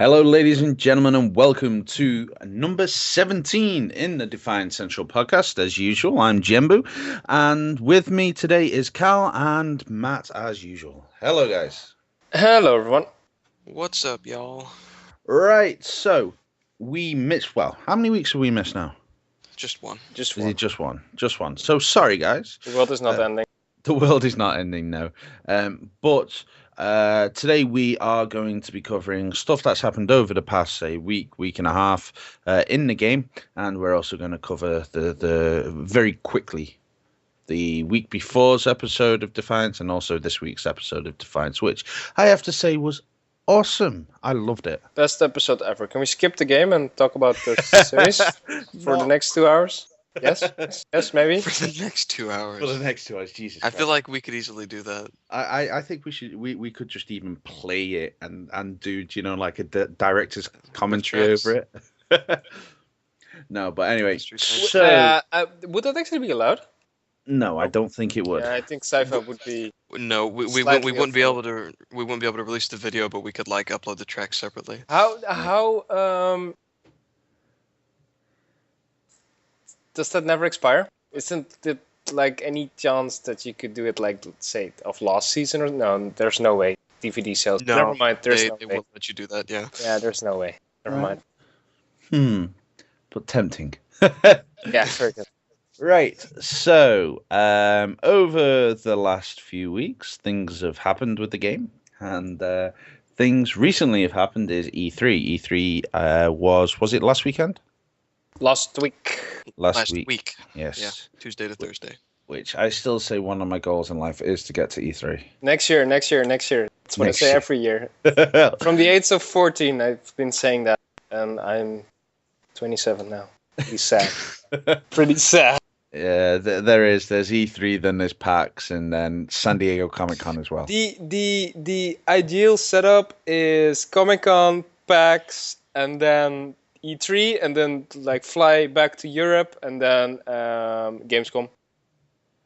Hello, ladies and gentlemen, and welcome to number 17 in the Defiance Central Podcast. As usual, I'm Jenbuu, and with me today is Cal and Matt, as usual. Hello, guys. Hello, everyone. What's up, y'all? Right, so we missed, well, how many weeks have we missed now? Just one. Just Is one. it just one? Just one. So, sorry, guys. The world is not ending. The world is not ending, no. But today we are going to be covering stuff that's happened over the past, say, week and a half in the game, and we're also going to cover the very quickly the week before's episode of Defiance and also this week's episode of Defiance, which I have to say was awesome. I loved it. Best episode ever. Can we skip the game and talk about the series for the next 2 hours? Yes? Yes, maybe? For the next 2 hours. For the next 2 hours, Jesus. I feel like we could easily do that. I think we could just even play it and do, like a director's commentary over it. No, but anyway. So, would that actually be allowed? No, I don't think it would. Yeah, I think sci-fi would be. No, we wouldn't be able to. We wouldn't be able to release the video, but we could upload the tracks separately. How does that never expire? Isn't it any chance that you could do it let's say of last season or no? There's no way. DVD sales. No, never mind. There's no they way. won't let you do that. Yeah. Yeah, there's no way. Never mind. But tempting. Yeah, very good. Right, so over the last few weeks, things have happened with the game, and things recently have happened is E3. E3 was it last weekend? Last week. Last week. Yes. Yeah, Tuesday to Thursday. Which I still say one of my goals in life is to get to E3. Next year. That's what I say every year. From the age of 14, I've been saying that, and I'm 27 now. Pretty sad. Pretty sad. Yeah, there's E3, then there's PAX, and then San Diego Comic-Con as well. The ideal setup is Comic-Con, PAX, and then E3, and then fly back to Europe, and then Gamescom.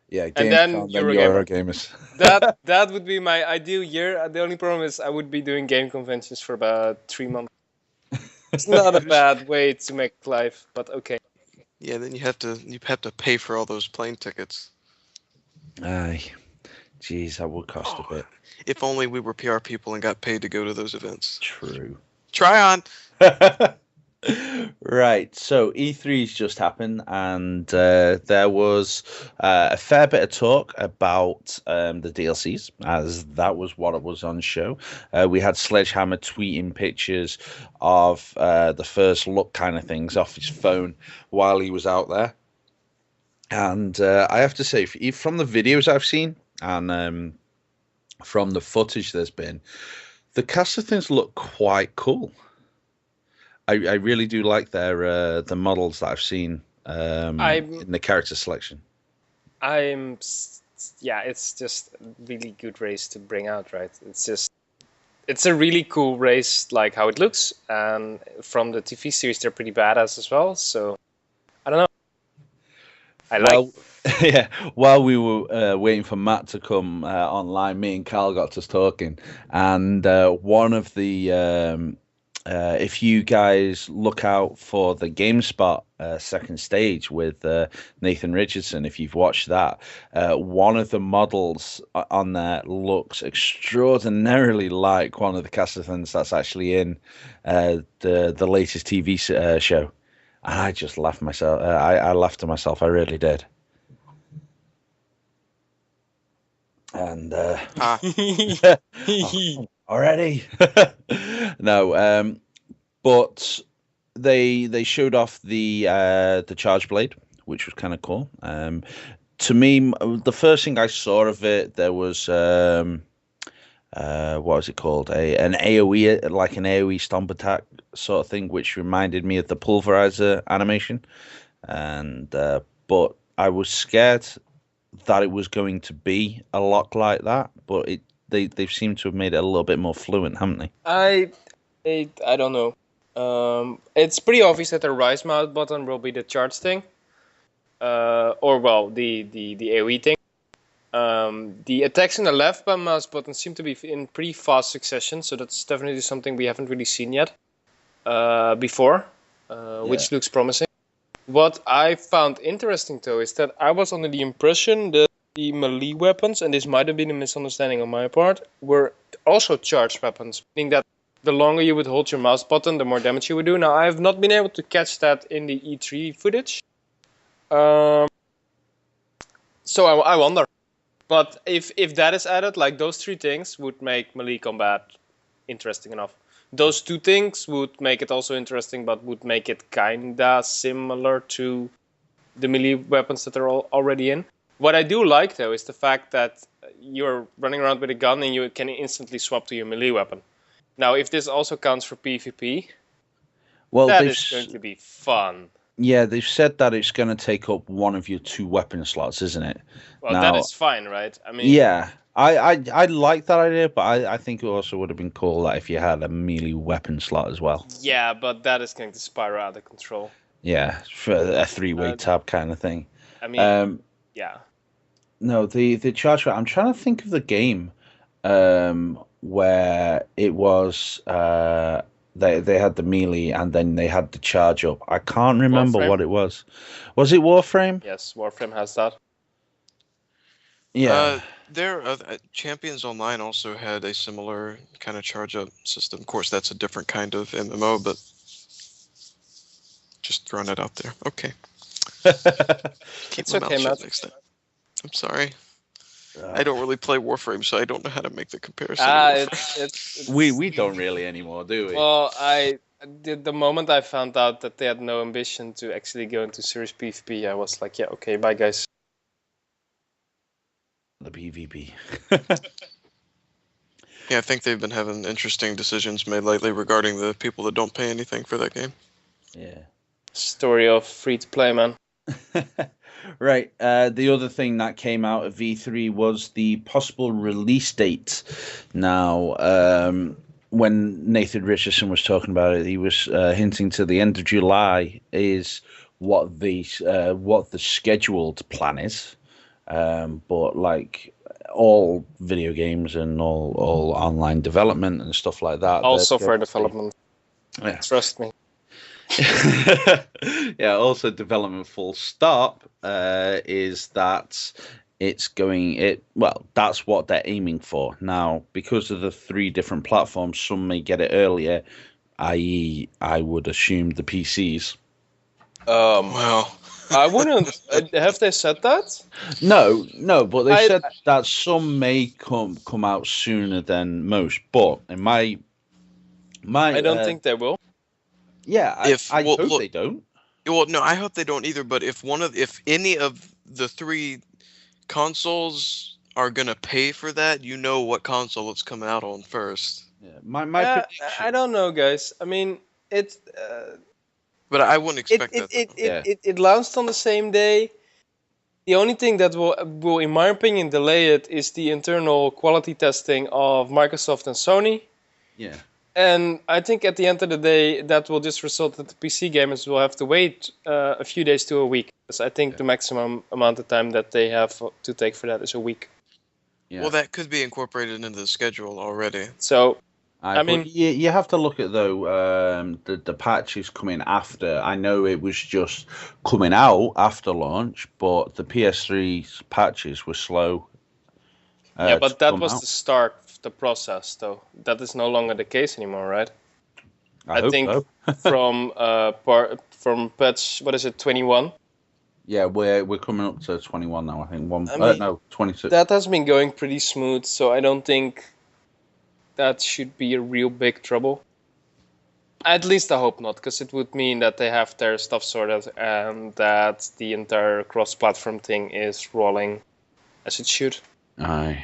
Yeah, Gamescom, and then Eurogamers. that would be my ideal year. The only problem is I would be doing game conventions for about 3 months. It's not a bad way to make life, but okay. Yeah, then you have to pay for all those plane tickets. Aye, jeez, that would cost a bit. If only we were PR people and got paid to go to those events. True. Try on. Right, so E3's just happened, and there was a fair bit of talk about the DLCs, as that was what it was on show. We had Sledgehammer tweeting pictures of the first look kind of things off his phone while he was out there. And I have to say, from the videos I've seen and from the footage there's been, the cast of things look quite cool. I really do like the models that I've seen in the character selection. It's just a really good race to bring out, right? It's a really cool race, like how it looks, and from the TV series they're pretty badass as well. So I don't know. Yeah. While we were waiting for Matt to come online, me and Carl got us talking, and one of the if you guys look out for the GameSpot second stage with Nathan Richardson, if you've watched that, one of the models on there looks extraordinarily like one of the Castathans that's actually in the latest TV show. And I just laughed myself. I laughed to myself. I really did. And already no, but they showed off the charge blade, which was kind of cool. To me, the first thing I saw of it, there was what was it called? An AOE, like an AOE stomp attack sort of thing, which reminded me of the pulverizer animation. And but I was scared that it was going to be a lot like that, but they've seemed to have made it a little bit more fluent, haven't they? I don't know. It's pretty obvious that the rise mount button will be the charge thing, or the AoE thing. The attacks in the left mouse button seem to be in pretty fast succession, so that's definitely something we haven't really seen yet. before, which looks promising. What I found interesting, though, is that I was under the impression that the melee weapons, and this might have been a misunderstanding on my part, were also charged weapons, meaning that the longer you would hold your mouse button, the more damage you would do. Now, I have not been able to catch that in the E3 footage. So I wonder. But if that is added, like those 3 things would make melee combat interesting enough. Those 2 things would make it also interesting, but would make it kinda similar to the melee weapons that are already in. What I do like, though, is the fact that you're running around with a gun and you can instantly swap to your melee weapon. Now, if this also counts for PvP, that is going to be fun. Yeah, they've said that it's going to take up one of your 2 weapon slots, isn't it? Well, that is fine, right? I mean, yeah, I like that idea, but I think it also would have been cool that if you had a melee weapon slot as well. Yeah, but that is going to spiral out of control. Yeah, for a 3-way tab kind of thing. I mean, yeah. No, the charge. I'm trying to think of the game where it was they had the melee and then they had the charge up. I can't remember Warframe? what it was. Was it Warframe? Yes, Warframe has that. Yeah. Champions Online also had a similar kind of charge up system. Of course, that's a different kind of MMO, but just throwing it out there. Okay. Keep my mouth shut next time. I'm sorry. I don't really play Warframe, so I don't know how to make the comparison. It's we don't really anymore, do we? Well, the moment I found out that they had no ambition to actually go into serious PvP, I was like, yeah, okay, bye guys. The PvP. Yeah, I think they've been having interesting decisions made lately regarding the people that don't pay anything for that game. Yeah. Story of free to play, man. Right. The other thing that came out of V3 was the possible release date. Now, when Nathan Richardson was talking about it, he was hinting to the end of July is what the scheduled plan is. But like all video games and all online development and stuff like that, all software development. Yeah. Trust me. Yeah, also development full stop is that that's what they're aiming for. Now, because of the 3 different platforms, some may get it earlier, i.e. I would assume the PCs. Well, I wouldn't. Have they said that? No, but they said that some may come out sooner than most. But in my I don't think they will. Yeah, I hope they don't. Well, no, I hope they don't either. But if any of the 3 consoles are gonna pay for that, you know what console it's coming out on first. Yeah, my prediction. I don't know, guys. I mean, it's. But I wouldn't expect that. It launched on the same day. The only thing that will, in my opinion, delay it is the internal quality testing of Microsoft and Sony. Yeah. And I think at the end of the day, that will just result that the PC gamers will have to wait a few days to a week. Because I think the maximum amount of time that they have to take for that is a week. Yeah. Well, that could be incorporated into the schedule already. So, I mean, you have to look at the patches coming after. I know it was just coming out after launch, but the PS3 patches were slow. Yeah, but that was the start of the process, though. That is no longer the case anymore, right? I think so. from patch, what is it, 21? Yeah, we're coming up to 21 now. I think 26. That has been going pretty smooth, so I don't think that should be a real big trouble. At least I hope not, because it would mean that they have their stuff sorted and that the entire cross-platform thing is rolling as it should. Aye.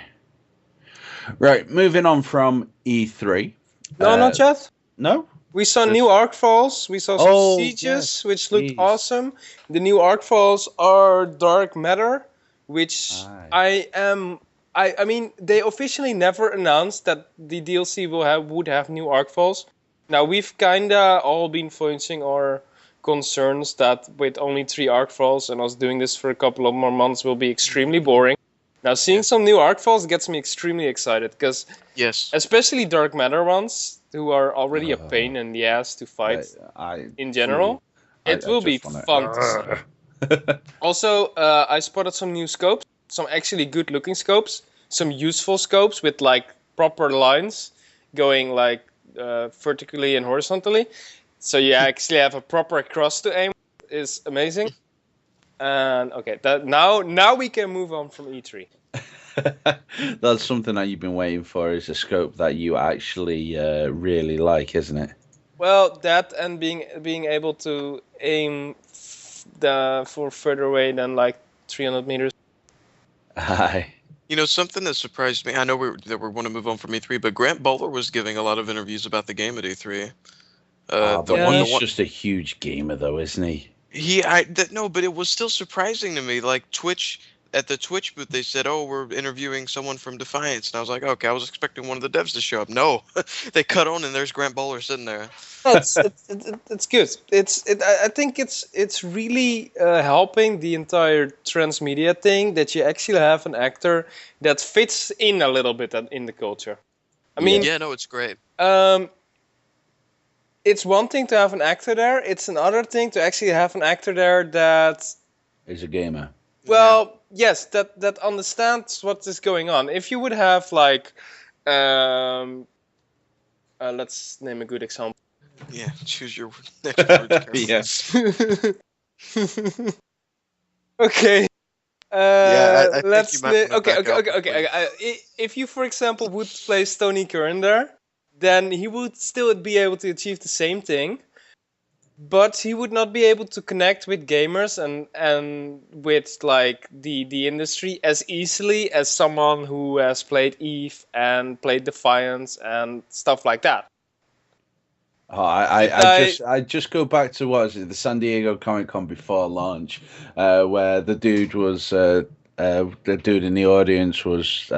Right, moving on from E3. No, not yet. No? We saw new Arkfalls. We saw some sieges, which looked awesome. The new Arkfalls are dark matter, which I mean, they officially never announced that the DLC would have new Arkfalls. Now, we've kinda all been voicing our concerns that with only 3 Arkfalls and us doing this for a couple of more months will be extremely boring. Now, seeing some new Arkfalls gets me extremely excited, because especially dark matter ones, who are already a pain in the ass to fight in general, it will be fun to see. Also, I spotted some new scopes, some actually good-looking scopes, some useful scopes with like proper lines going like vertically and horizontally. So you actually have a proper cross to aim. Is amazing. And okay, that now we can move on from E3. That's something that you've been waiting for, is a scope that you actually really like, isn't it? Well, that and being able to aim for further away than like 300 meters. Aye. You know, something that surprised me, I know we want to move on from E3, but Grant Bowler was giving a lot of interviews about the game at E3. He's just a huge gamer, though, isn't he? No, but it was still surprising to me. Like at the Twitch booth, they said, "Oh, we're interviewing someone from Defiance," and I was like, "Okay, I was expecting one of the devs to show up." No, they cut on, and there's Grant Bowler sitting there. It's good. I think it's really helping the entire Transmedia thing that you actually have an actor that fits in a little bit in the culture. I mean, yeah, no, it's great. It's one thing to have an actor there. It's another thing to actually have an actor there that is a gamer. Well, yes, that understands what is going on. If you would have like, let's name a good example. Yeah, choose your next word. Yes. Okay. I let's. think you might Okay. If you, for example, would place Tony Curran there, then he would still be able to achieve the same thing, but he would not be able to connect with gamers and with like the industry as easily as someone who has played EVE and played Defiance and stuff like that. Oh, I just go back to what was it, the San Diego Comic Con before launch, where the dude was the dude in the audience was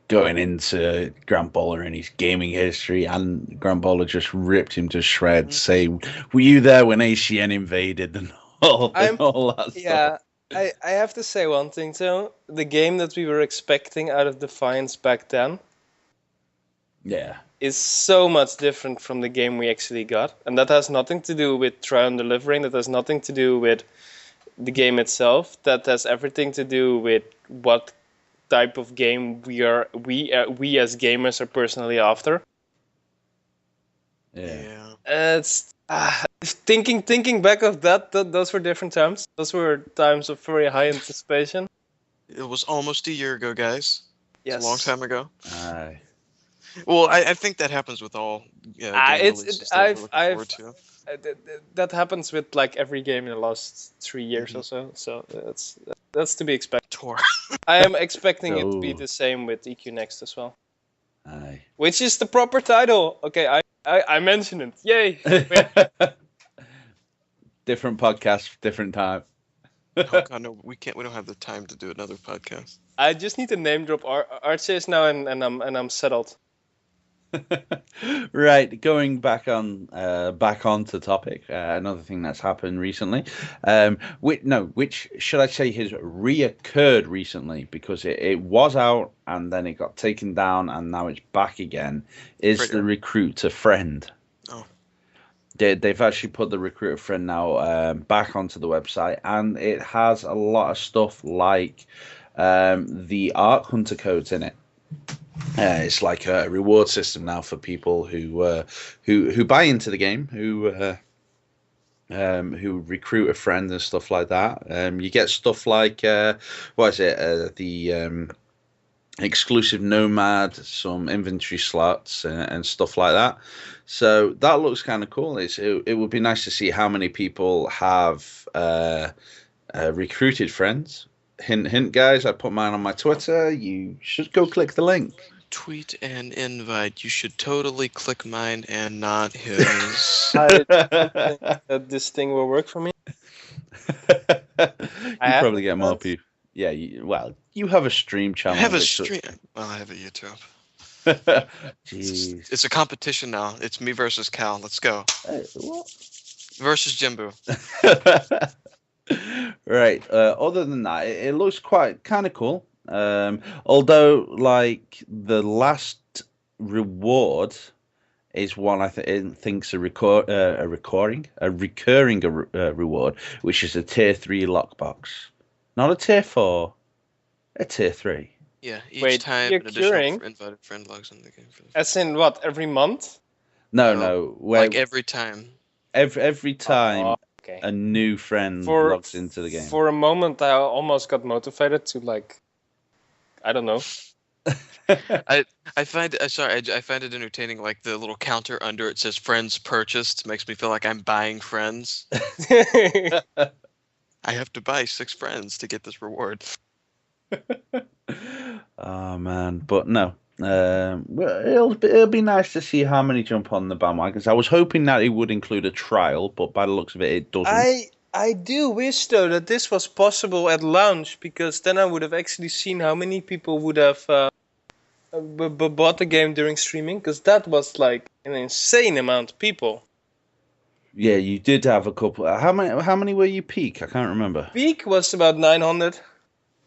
going into Grant Bowler and his gaming history, and Grant Bowler just ripped him to shreds, saying, "Were you there when ACN invaded?" and all that stuff. I have to say one thing though. The game that we were expecting out of Defiance back then, is so much different from the game we actually got, and that has nothing to do with try on delivering. That has nothing to do with the game itself. That has everything to do with what type of game we as gamers are personally after. Yeah. It's thinking back of that, those were different times. Those were times of very high anticipation. It was almost a year ago, guys. Yes. It's a long time ago. Aye. Well, I think that happens with all. That happens with like every game in the last 3 years or so. So that's to be expected. I am expecting it to be the same with EQ Next as well. Aye. Which is the proper title. Okay, I mentioned it. Yay! Different podcast, different time. Oh God, no, we can't. We don't have the time to do another podcast. I just need to name drop Archers now, and I'm settled. Right, going back onto topic. Another thing that's happened recently, which should I say has reoccurred recently, because it was out and then it got taken down and now it's back again, is the Recruit a Friend. Oh. They've actually put the Recruit a Friend now back onto the website, and it has a lot of stuff like the Arc Hunter codes in it. It's like a reward system now for people who buy into the game, who recruit a friend and stuff like that. You get stuff like the exclusive Nomad, some inventory slots, and stuff like that. So that looks kind of cool. It would be nice to see how many people have recruited friends. Hint, hint, guys, I put mine on my Twitter. You should go click the link. Tweet and invite. You should totally click mine and not his. I don't think that this thing will work for me. You probably get more people. Yeah, you have a stream channel. I have a stream. Well, I have a YouTube. Jeez. It's a competition now. It's me versus Cal. Let's go. What? Versus Jenbuu. Right. Other than that, it looks kind of cool. Although, like, the last reward is one think's a recurring reward, which is a tier 3 lockbox, not a tier 4, a tier 3. Yeah, each Wait, time you're an additional curing? invited friend logs in the game. As in what? Every month? No. Like every time. Every time Okay. a new friend logs into the game. For a moment, I almost got motivated to I don't know. I find it entertaining. Like the little counter under it says "friends purchased" makes me feel like I'm buying friends. I have to buy 6 friends to get this reward. Oh man, but no. Well, it'll be nice to see how many jump on the bandwagon. I was hoping that it would include a trial, but by the looks of it, it doesn't. I do wish though that this was possible at launch, because then I would have actually seen how many people would have bought the game during streaming, because that was like an insane amount of people. Yeah, you did have a couple. How many were you peak? I can't remember. Peak was about 900,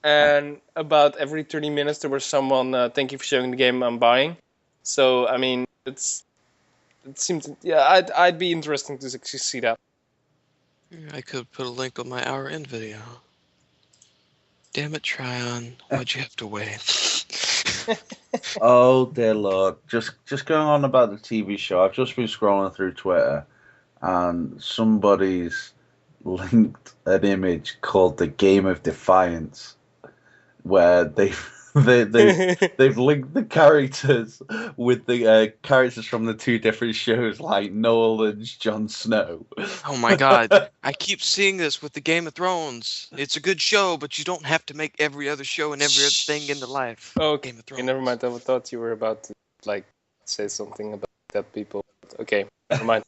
and about every 30 minutes there was someone, thank you for showing the game, I'm buying. So I mean, it seemed, yeah, I'd be interested to see that. I could put a link on my hour end video. Damn it, Tryon. Why'd you have to wait? Oh dear Lord! Just going on about the TV show. I've just been scrolling through Twitter, and somebody's linked an image called the Game of Defiance, where they've linked the characters with the characters from the 2 different shows, like Noel and Jon Snow. Oh my God! I keep seeing this with the Game of Thrones. It's a good show, but you don't have to make every other show and every other thing into life. Oh, Game of Thrones. never mind. I thought you were about to say something about that people. Okay, never mind.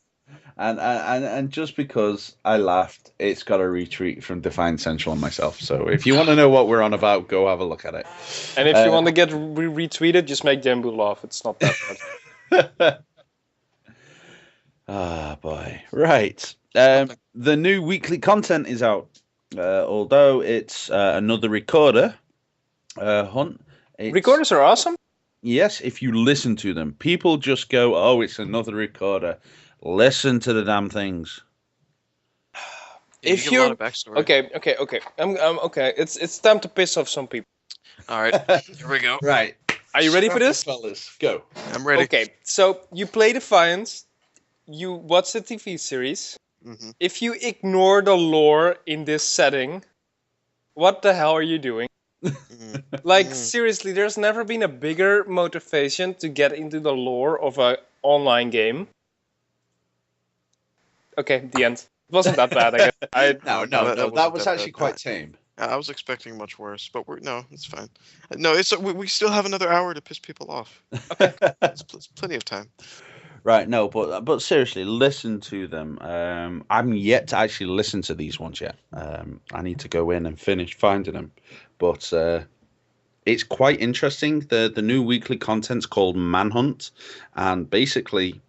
And just because I laughed, it's got a retweet from Defiance Central and myself. So if you want to know what we're on about, go have a look at it. And if you want to get retweeted, just make Jenbuu laugh. It's not that bad. Ah, boy. Right. The new weekly content is out. Although it's another recorder hunt. Recorders are awesome. Yes, if you listen to them. People just go, oh, it's another recorder. Listen to the damn things. If you get a lot of backstory. Okay. I'm okay. It's time to piss off some people. All right, here we go. Right. Are you ready for this? Fellas, go. I'm ready. Okay, so you play Defiance, you watch the TV series. Mm-hmm. If you ignore the lore in this setting, what the hell are you doing? Seriously, there's never been a bigger motivation to get into the lore of an online game. Okay, the end. It wasn't that bad, I guess. No, that was actually quite tame. I was expecting much worse, but it's fine. No, we still have another hour to piss people off. Okay. It's plenty of time. Right, no, but seriously, listen to them. I'm yet to actually listen to these ones yet. I need to go in and finish finding them, but it's quite interesting. The new weekly content's called Manhunt, and basically,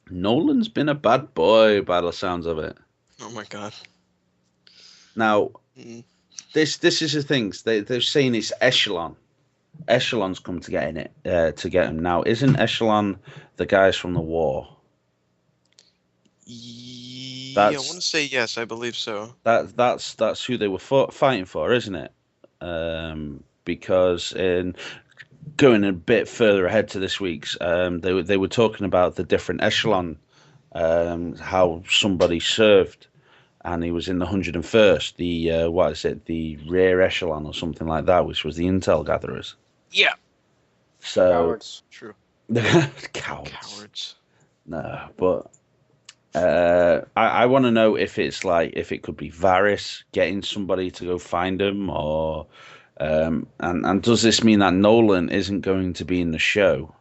Nolan's been a bad boy by the sounds of it. Oh my God! Now, this is the things they're saying it's Echelon. Echelon's come to get in it to get him. Now, isn't Echelon the guys from the war? Yeah, I want to say yes. I believe so. That's who they were fighting for, isn't it? Because in going a bit further ahead to this week's, they were talking about the different echelon, how somebody served, and he was in the 101st, the rear echelon or something like that, which was the intel gatherers. Yeah. So Cowards. True. Cowards. No, but I want to know if it could be Varys getting somebody to go find him, or and does this mean that Nolan isn't going to be in the show,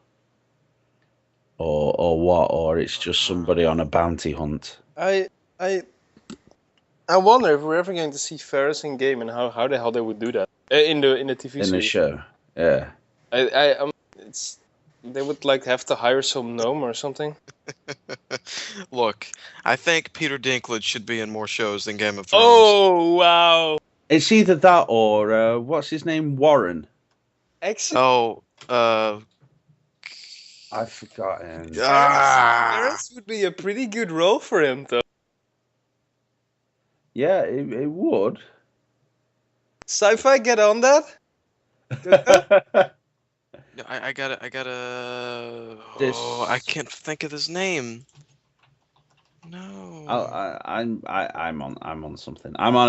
or what, or it's just somebody on a bounty hunt? I wonder if we're ever going to see Ferris in game, and how the hell they would do that in the TV series. In the show, yeah. They would have to hire some gnome or something. Look, I think Peter Dinklage should be in more shows than Game of Thrones. Oh wow! It's either that or what's his name, Warren. Actually, Oh, I I've forgotten. Varys would be a pretty good role for him, though. Yeah, it would. Sci-fi, get on that. No, I gotta. This- Oh, I can't think of his name. No. I'm on something. I'm on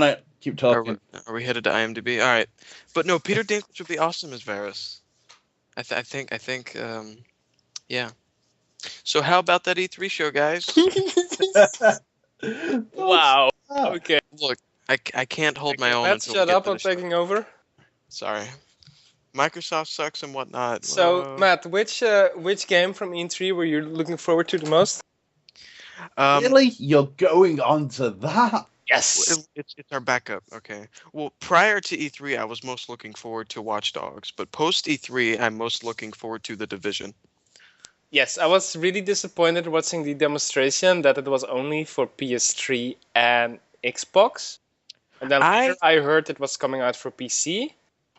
it. Keep talking. Are we headed to IMDb? All right, but no, Peter Dinklage would be awesome as Varys. I think. Yeah. So how about that E3 show, guys? Wow. Okay. Look, I can't hold my own. Let's until we shut get up. to I'm the show. taking over. Sorry. Microsoft sucks and whatnot. So, Matt, which game from E3 were you looking forward to the most? Really? You're going on to that? Yes. It's our backup. Okay. Well, prior to E3, I was most looking forward to Watch Dogs, but post E3, I'm most looking forward to The Division. Yes, I was really disappointed watching the demonstration that it was only for PS3 and Xbox. And then later I heard it was coming out for PC.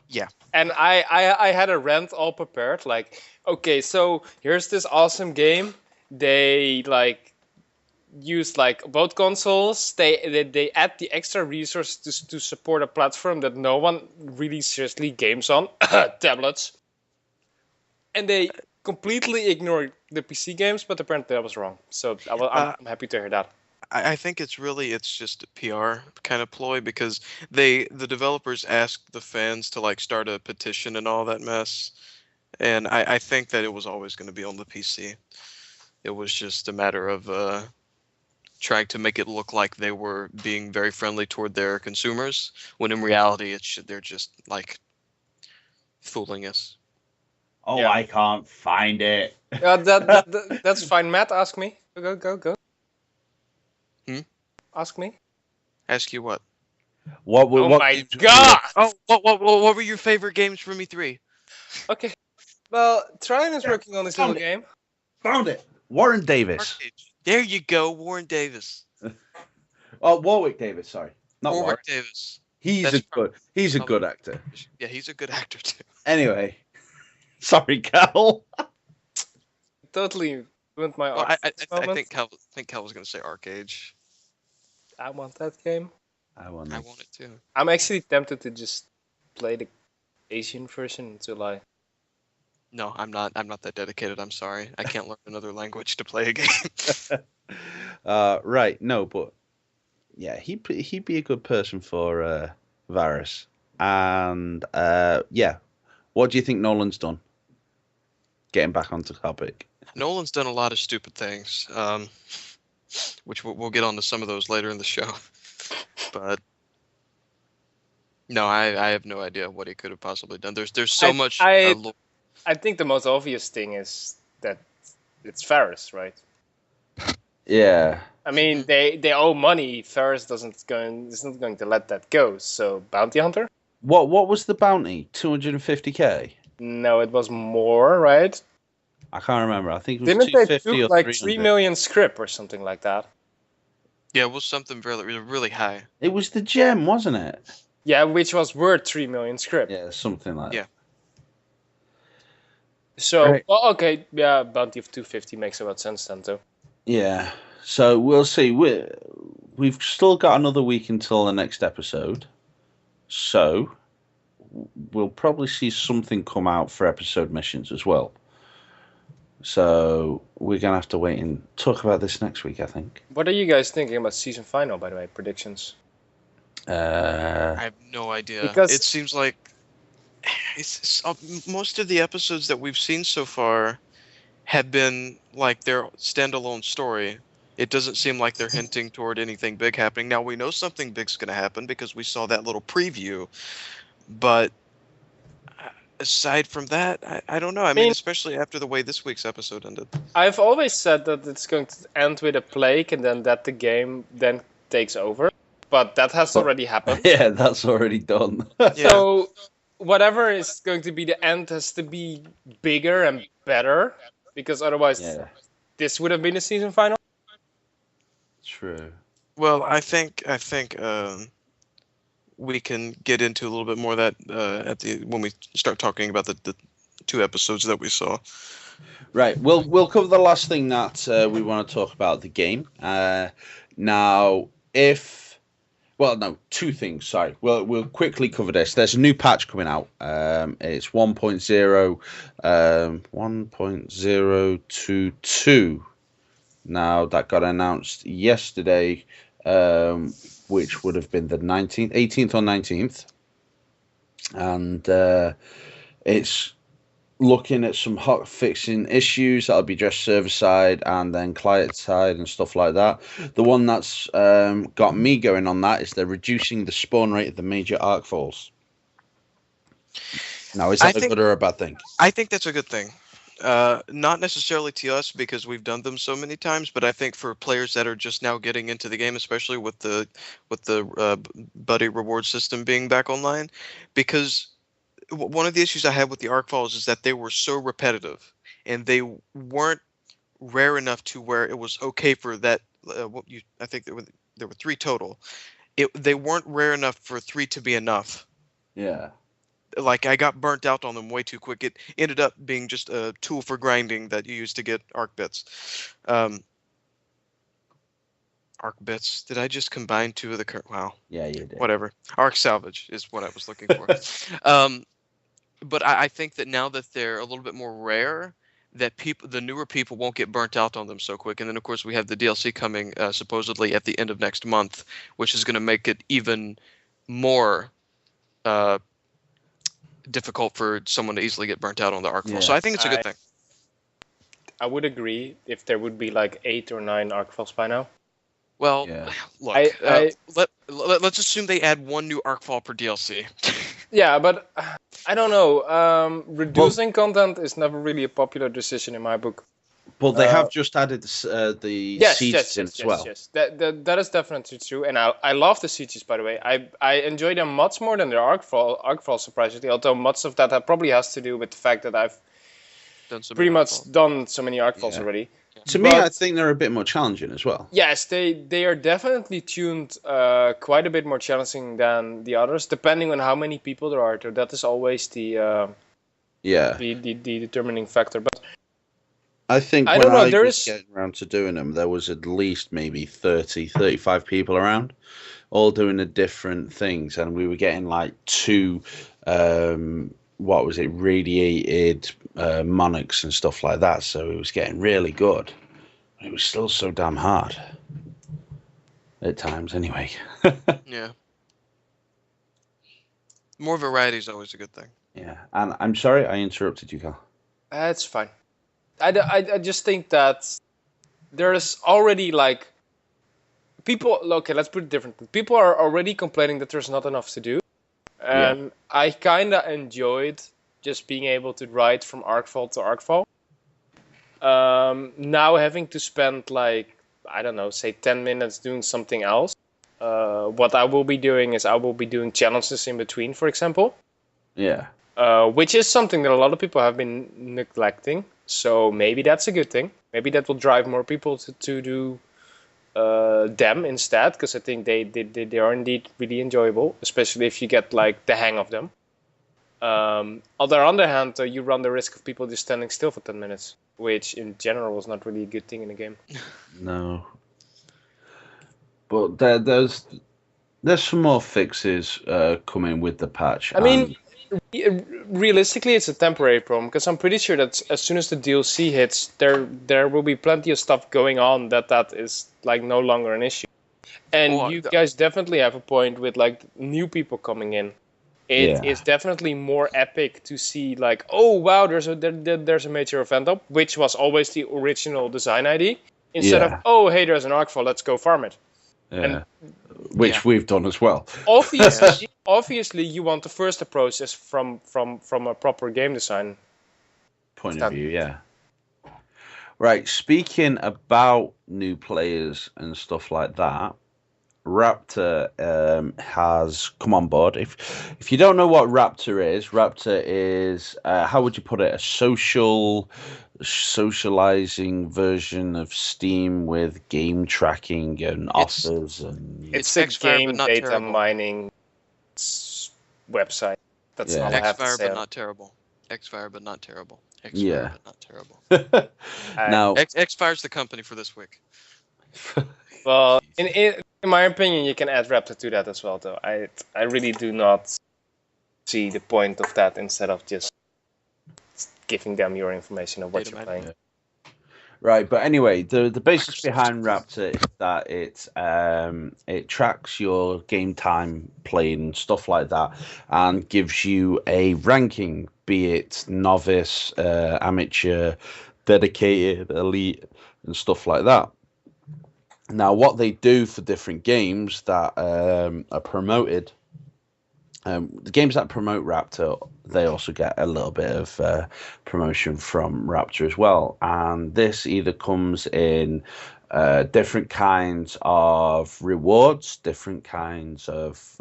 Yeah. And I had a rant all prepared, like, okay, so here's this awesome game. They use both consoles. They add the extra resources to support a platform that no one really seriously games on, tablets. And they completely ignore the PC games, but apparently I was wrong. So I'm happy to hear that. I think it's just a PR kind of ploy because the developers asked the fans to start a petition and all that mess, and I think that it was always going to be on the PC. It was just a matter of trying to make it look like they were being very friendly toward their consumers, when in reality they're just fooling us. Oh, Yeah. I can't find it. That's fine. Matt, ask me. Go. Ask me. Ask you what? What my God! Oh, what were your favorite games from E3? Okay. Well, Tryon is working on this little game. Found it. Warren Davis. There you go, Warren Davis. Oh, Warwick Davis. Sorry, not Warren. Warwick Davis. He's a good actor. Yeah, he's a good actor too. Anyway, sorry, Cal. Totally ruined my Well, art. I think Cal was going to say Arcade. I want that game. I want it too. I'm actually tempted to just play the Asian version until I. No, I'm not that dedicated. I'm sorry. I can't learn another language to play a game. Right. No, but yeah, he'd be a good person for Varys. And yeah, what do you think Nolan's done? Getting back onto topic. Nolan's done a lot of stupid things, which we'll get onto some of those later in the show. But no, I have no idea what he could have possibly done. There's so much. I think the most obvious thing is that it's Varys, right? Yeah. I mean, they owe money. Varys is not going to let that go. So Bounty Hunter? What was the bounty? 250k? No, it was more, right? I can't remember. I think it was Didn't 250 they or took like 300. 3 million script or something like that? Yeah, it was something really high. It was the gem, wasn't it? Yeah, which was worth 3 million script. Yeah, something like that. Yeah. So, Right. well, okay, yeah, bounty of 250 makes about sense then, too. Yeah. So we'll see. We've still got another week until the next episode. So we'll probably see something come out for episode missions as well. So we're going to have to wait and talk about this next week, I think. What are you guys thinking about season final, by the way? Predictions? I have no idea. Because- It seems like most of the episodes that we've seen so far have been like their standalone story. It doesn't seem like they're hinting toward anything big happening. Now, we know something big's going to happen because we saw that little preview. But aside from that, I don't know. I mean, especially after the way this week's episode ended. I've always said that it's going to end with a plague and then that the game then takes over. But that has already happened. Yeah, that's already done. Yeah. So whatever is going to be the end has to be bigger and better. Because otherwise, this would have been a season final. True. Well, I think we can get into a little bit more of that when we start talking about the 2 episodes that we saw. Right. We'll cover the last thing that we want to talk about, the game. Now, two things. Sorry. We'll quickly cover this. There's a new patch coming out. It's 1.0, 1.022. Now that got announced yesterday, which would have been the 18th or 19th, and it's looking at some hot fixing issues that'll be addressed server side and then client side and stuff like that. The one that's got me going on that is they're reducing the spawn rate of the major arcfalls. Now, is that a good or a bad thing? I think that's a good thing. Not necessarily to us because we've done them so many times, but I think for players that are just now getting into the game, especially with the buddy reward system being back online, because one of the issues I had with the arcfalls is that they were so repetitive and they weren't rare enough to where it was okay for that. I think there were 3 total. They weren't rare enough for 3 to be enough. Yeah. Like, I got burnt out on them way too quick. It ended up being just a tool for grinding that you use to get arc bits. Arc bits. Did I just combine 2 of the current? Wow. Yeah, you did. Whatever. Arc salvage is what I was looking for. But I think that now that they're a little bit more rare, that the newer people won't get burnt out on them so quick. And then, of course, we have the DLC coming supposedly at the end of next month, which is going to make it even more difficult for someone to easily get burnt out on the arcfall. Yeah. So I think it's a good thing. I would agree if there would be like 8 or 9 arcfalls by now. Well, Yeah. look, let's assume they add 1 new arcfall per DLC. Yeah, but I don't know. Reducing content is never really a popular decision in my book. But they have just added the sieges in as well. Yes. That is definitely true, and I love the sieges. By the way, I enjoy them much more than the arcfall surprisingly. Although much of that probably has to do with the fact that I've pretty much done so many arcfalls already. To me, I think they're a bit more challenging as well. Yes, they are definitely tuned quite a bit more challenging than the others, depending on how many people there are. So that is always the determining factor. But I think I when don't know, I was getting around to doing them, there was at least maybe 30, 35 people around, all doing the different things, and we were getting like 2, radiated monarchs and stuff like that. So it was getting really good. It was still so damn hard at times, anyway. Yeah. More variety is always a good thing. Yeah, and I'm sorry I interrupted you, Carl. It's fine. I just think that there's already like people. Okay, let's put it differently. People are already complaining that there's not enough to do, and I kind of enjoyed just being able to ride from arcfall to arcfall. Now having to spend like, I don't know, say 10 minutes doing something else. What I will be doing is I will be doing challenges in between, for example. Yeah. Which is something that a lot of people have been neglecting. So maybe that's a good thing. Maybe that will drive more people to do them instead, because I think they are indeed really enjoyable, especially if you get like the hang of them. On the other hand, you run the risk of people just standing still for 10 minutes, which in general was not really a good thing in the game. No. But there's some more fixes coming with the patch. I mean, realistically, it's a temporary problem, because I'm pretty sure that as soon as the DLC hits, there will be plenty of stuff going on that is like no longer an issue. And you guys definitely have a point with like new people coming in. It is definitely more epic to see like, oh wow, there's a major event up, which was always the original design idea, instead of, oh hey, there's an arcfall, let's go farm it. Yeah. Which we've done as well. Obviously, you want the first approach is from a proper game design point of view, yeah. Right, speaking about new players and stuff like that, Raptor has come on board. If you don't know what Raptor is how would you put it? A socializing version of Steam with game tracking and offers, and it's a game data mining website. That's all I have to say. But not terrible. Xfire, but not terrible. Expert, Yeah. but not terrible. Now, X-Fire's the company for this week. Well, in my opinion, you can add Raptor to that as well, though. I really do not see the point of that instead of just giving them your information of what Data you're mining. playing. right, but anyway, the basis behind Raptor is that it tracks your game time playing, stuff like that, and gives you a ranking, be it novice, amateur, dedicated, elite, and stuff like that. Now, what they do for different games that are promoted, the games that promote Raptor, they also get a little bit of promotion from Raptor as well. And this either comes in different kinds of rewards, different kinds of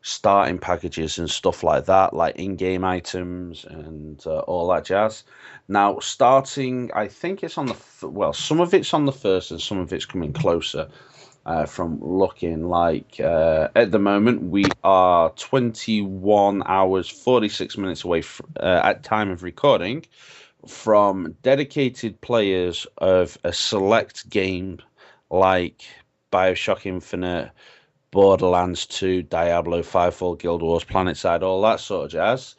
starting packages and stuff like that, like in-game items and all that jazz. Now, starting, I think it's on some of it's on the first and some of it's coming closer. From looking like at the moment we are 21 hours 46 minutes away at time of recording from dedicated players of a select game like Bioshock Infinite, Borderlands 2, Diablo, Firefall, Guild Wars, PlanetSide, all that sort of jazz,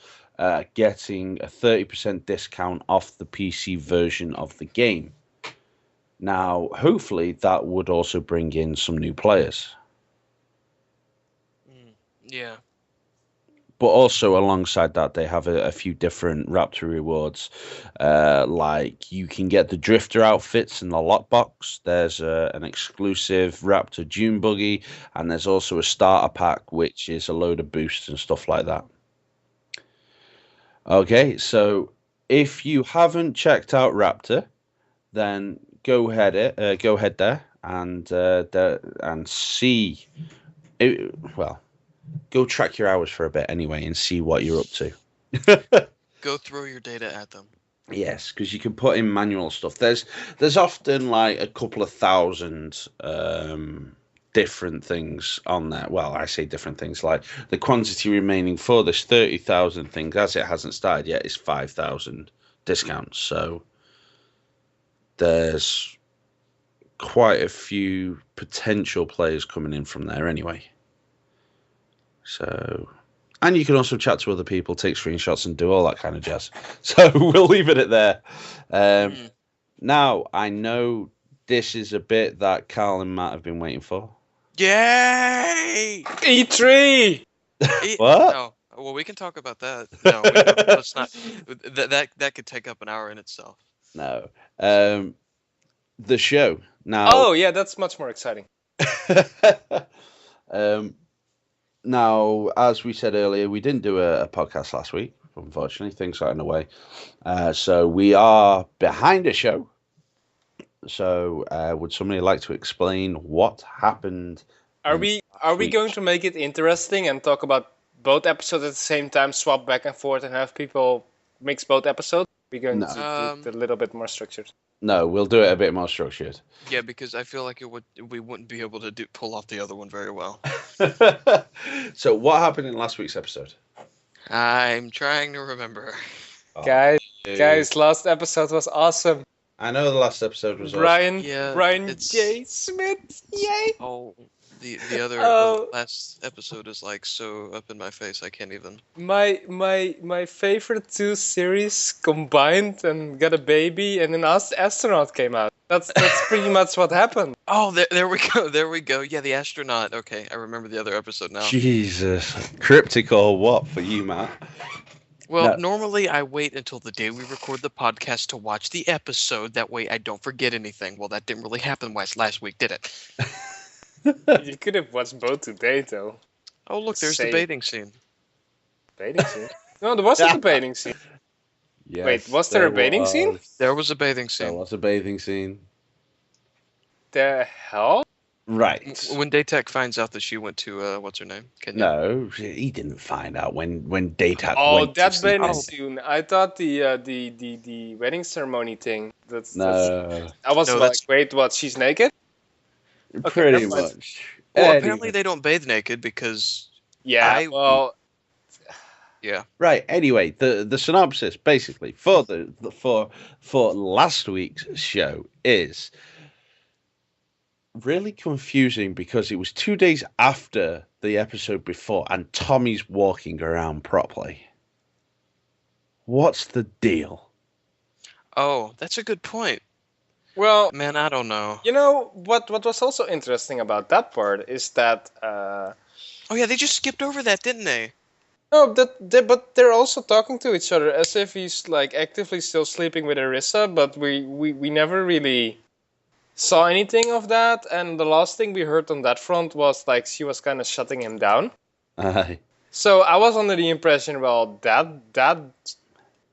getting a 30% discount off the PC version of the game. Now, hopefully, that would also bring in some new players. Yeah. But also, alongside that, they have a few different Raptor rewards. Like, you can get the Drifter outfits in the lockbox. There's an exclusive Raptor Dune buggy. And there's also a starter pack, which is a load of boosts and stuff like that. Okay, so if you haven't checked out Raptor, then go ahead there and see it, well, go track your hours for a bit anyway and see what you're up to. Go throw your data at them. Yes, because you can put in manual stuff. There's often like a couple of thousand different things on there. Well, I say different things, like the quantity remaining for this 30,000 things, as it hasn't started yet, is 5,000 discounts. So there's quite a few potential players coming in from there anyway. So, and you can also chat to other people, take screenshots, and do all that kind of jazz. So we'll leave it at there. Now, I know this is a bit that Carl and Matt have been waiting for. Yay! E3! What? No. Well, we can talk about that. No, let's not. That could take up an hour in itself. No. The show. Now. Oh, yeah, that's much more exciting. Now, as we said earlier, we didn't do a podcast last week. Unfortunately, things got in the way. So we are behind a show. So would somebody like to explain what happened? Are we going to make it interesting and talk about both episodes at the same time, swap back and forth, and have people mix both episodes? We're going to do it a little bit more structured. No, we'll do it a bit more structured. Yeah, because I feel like we wouldn't be able to pull off the other one very well. So what happened in last week's episode? I'm trying to remember. Oh, Guys, last episode was awesome. I know the last episode was Brian awesome. J. Smith, yay! Oh, the other last episode is like so up in my face I can't even. My favorite two series combined and got a baby, and an astronaut came out. That's pretty much what happened. Oh, there we go. Yeah, the astronaut. Okay, I remember the other episode now. Jesus, cryptic or what for you, Matt? Well, normally I wait until the day we record the podcast to watch the episode. That way I don't forget anything. Well, that didn't really happen last week, did it? You could have watched both today, though. Oh, look, there's the bathing scene. Bathing scene? No, there wasn't a bathing scene. Yes, wait, was there a bathing scene? There was a bathing scene. There was a bathing scene. The hell? Right. When Daytech finds out that she went to what's her name? No, he didn't find out when Daytech. Oh, that bathing scene! I thought the wedding ceremony thing. I was like, wait, what? She's naked? Pretty much. Well, apparently they don't bathe naked because. Yeah. Yeah. Right. Anyway, the synopsis basically for for last week's show is really confusing because it was 2 days after the episode before, and Tommy's walking around properly. What's the deal? Oh, that's a good point. Well, Man, I don't know. you know what was also interesting about that part is that Oh yeah, they just skipped over that, didn't they? no, but they're also talking to each other as if he's like actively still sleeping with Arissa, but we never really saw anything of that, and the last thing we heard on that front was like she was kind of shutting him down. Aye. So I was under the impression, well, that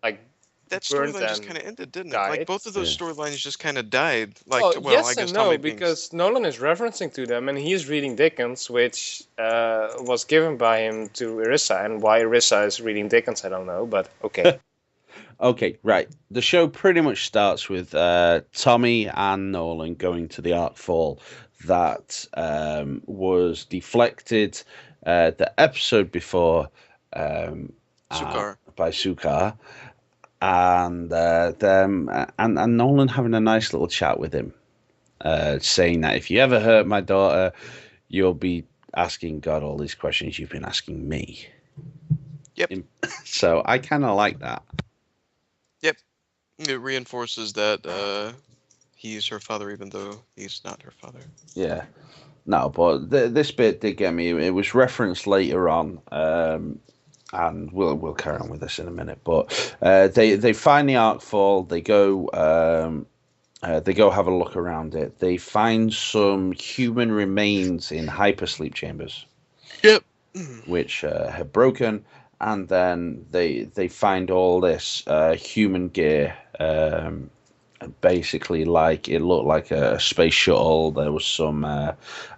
like That burnt storyline just and kind of ended, didn't it? died. Like both of those Yeah. storylines just kind of died. Like, Well, well, yes I guess and no, Tommy being... because Nolan is referencing to them, and he's reading Dickens, which was given by him to Irissa, and why Irissa is reading Dickens, I don't know, but okay. Okay, right. The show pretty much starts with Tommy and Nolan going to the Arc Fall that was deflected the episode before Sukar. by Sukar, and them and Nolan having a nice little chat with him, saying that if you ever hurt my daughter, you'll be asking God all these questions you've been asking me. Yep. So I kind of like that. It reinforces that he's her father, even though he's not her father. Yeah. No, but this bit did get me. It was referenced later on, and we'll carry on with this in a minute. But they find the Arc Fall. They go have a look around it. They find some human remains in hypersleep chambers. Yep. Which had broken, and then they find all this human gear. Basically, like it looked like a space shuttle. There was some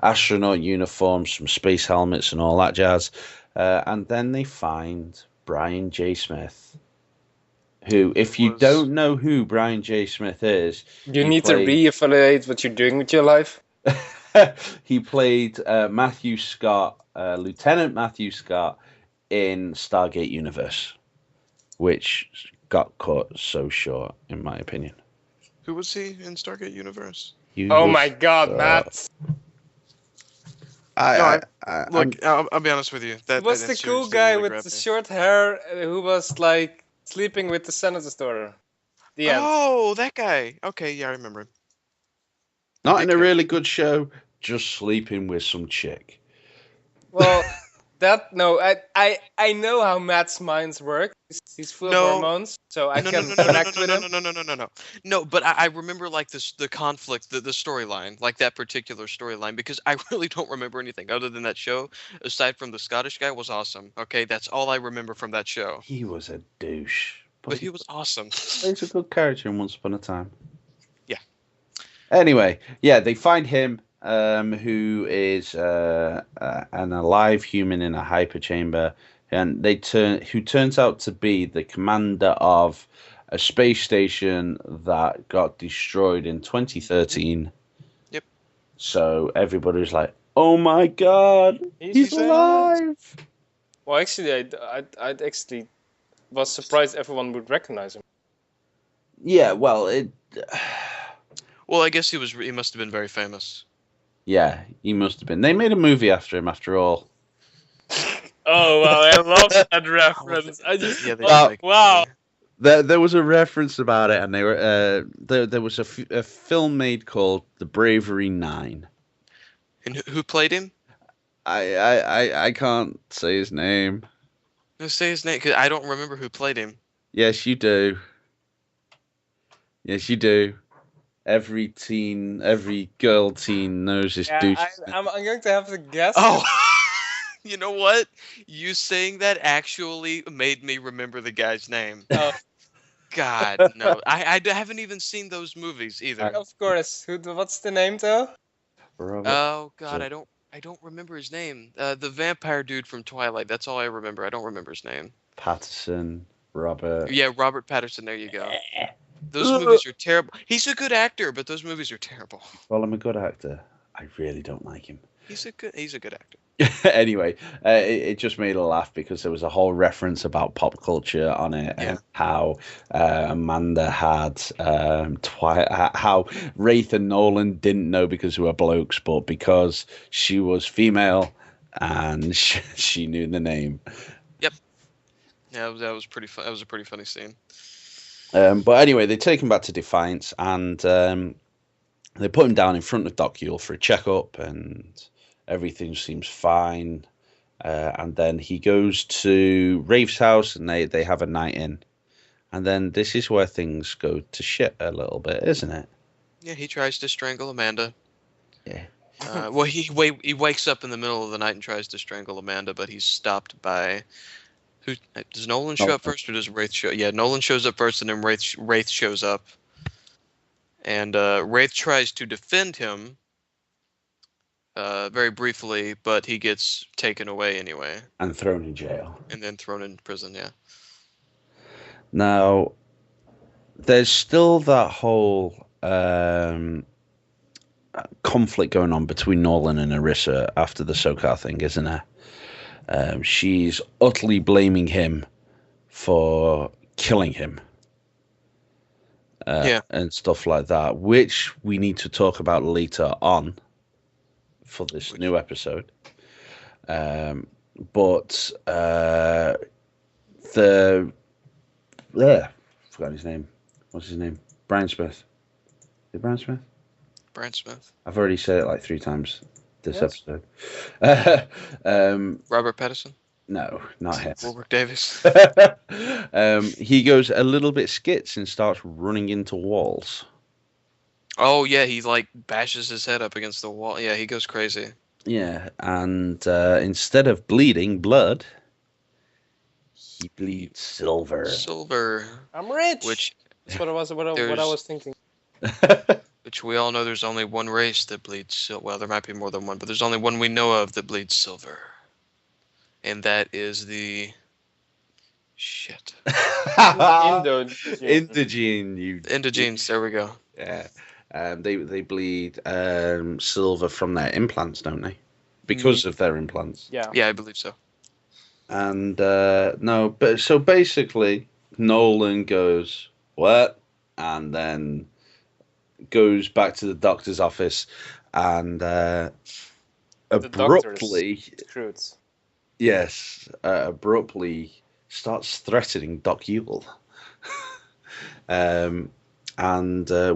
astronaut uniforms, some space helmets, and all that jazz. And then they find Brian J. Smith, who, if you don't know who Brian J. Smith is, You need to reevaluate what you're doing with your life. he played Matthew Scott, Lieutenant Matthew Scott, in Stargate Universe, which got cut so short, in my opinion. Who was he in Stargate Universe? Oh my God, Matt! Look, I'll be honest with you. That was the cool guy with the short hair who was like sleeping with the senator's daughter? The end. Oh, that guy. Okay, yeah, I remember him. Not in a really good show, just sleeping with some chick. Oh. Well, I know how Matt's minds work. He's full of hormones, so I can connect with him. No, but I remember like the conflict, the storyline, like that particular storyline, because I really don't remember anything other than that show. Aside from the Scottish guy was awesome. Okay, that's all I remember from that show. He was a douche, but he was awesome. He's a good character in Once Upon a Time. Yeah. Anyway, yeah, they find him. Who is an alive human in a hyperchamber, and who turns out to be the commander of a space station that got destroyed in 2013. Yep. So everybody's like, "Oh my God, he's alive!" Well, actually, I actually was surprised everyone would recognize him. Yeah, well, it. Well, I guess he must have been very famous. Yeah, he must have been. They made a movie after him, after all. Oh wow, I love that reference. I just wow. There was a reference about it, and they were there was a film made called The Bravery 9. And who played him? I can't say his name. No, say his name, because I don't remember who played him. Yes, you do. Yes, you do. Every girl teen knows this douche. I'm going to have to guess. Oh, you know what? You saying that actually made me remember the guy's name. Oh. God, no. I haven't even seen those movies either. Of course. What's the name though? Robert. Oh God, I don't remember his name. The vampire dude from Twilight. That's all I remember. I don't remember his name. Patterson, Robert. Yeah, Robert Patterson. There you go. Those movies are terrible. He's a good actor, but those movies are terrible. Well, I'm a good actor. I really don't like him. He's a good actor. Anyway, it just made a laugh because there was a whole reference about pop culture on it and how Amanda had how Wraith and Nolan didn't know because they were blokes, but because she was female and she knew the name. Yep. Yeah, that was pretty fun. That was a pretty funny scene. But anyway, they take him back to Defiance and they put him down in front of Doc Yule for a checkup and everything seems fine. And then he goes to Rafe's house and they have a night in. And then this is where things go to shit a little bit, isn't it? Yeah, he tries to strangle Amanda. Yeah. Well, he wakes up in the middle of the night and tries to strangle Amanda, but he's stopped by... Who does Nolan show up first, or does Wraith show? Yeah, Nolan shows up first, and then Wraith shows up, and Wraith tries to defend him, very briefly, but he gets taken away anyway, And thrown in jail. and then thrown in prison. Yeah. Now, there's still that whole conflict going on between Nolan and Arissa after the SoCal thing, isn't there? She's utterly blaming him for killing him. And stuff like that, which we need to talk about later on for this new episode. But forgot his name. What's his name? Brian Smith. Is it Brian Smith? Brian Smith. I've already said it like 3 times this episode. Robert Pattinson. No, not him. Warwick Davis. He goes a little bit skits and starts running into walls. Oh yeah, he like bashes his head up against the wall. Yeah, he goes crazy. Yeah, and instead of bleeding blood, he bleeds silver. Silver. I'm rich. Which That's what I was thinking. Which we all know there's only one race that bleeds silver. Well, there might be more than one, but there's only one we know of that bleeds silver. And that is the... Shit. Indogenes, there we go. Yeah. They bleed silver from their implants, don't they? Because of their implants. Yeah. Yeah, I believe so. And no, but so basically, Nolan goes, what? And then goes back to the doctor's office and abruptly, abruptly starts threatening Doc Yule. And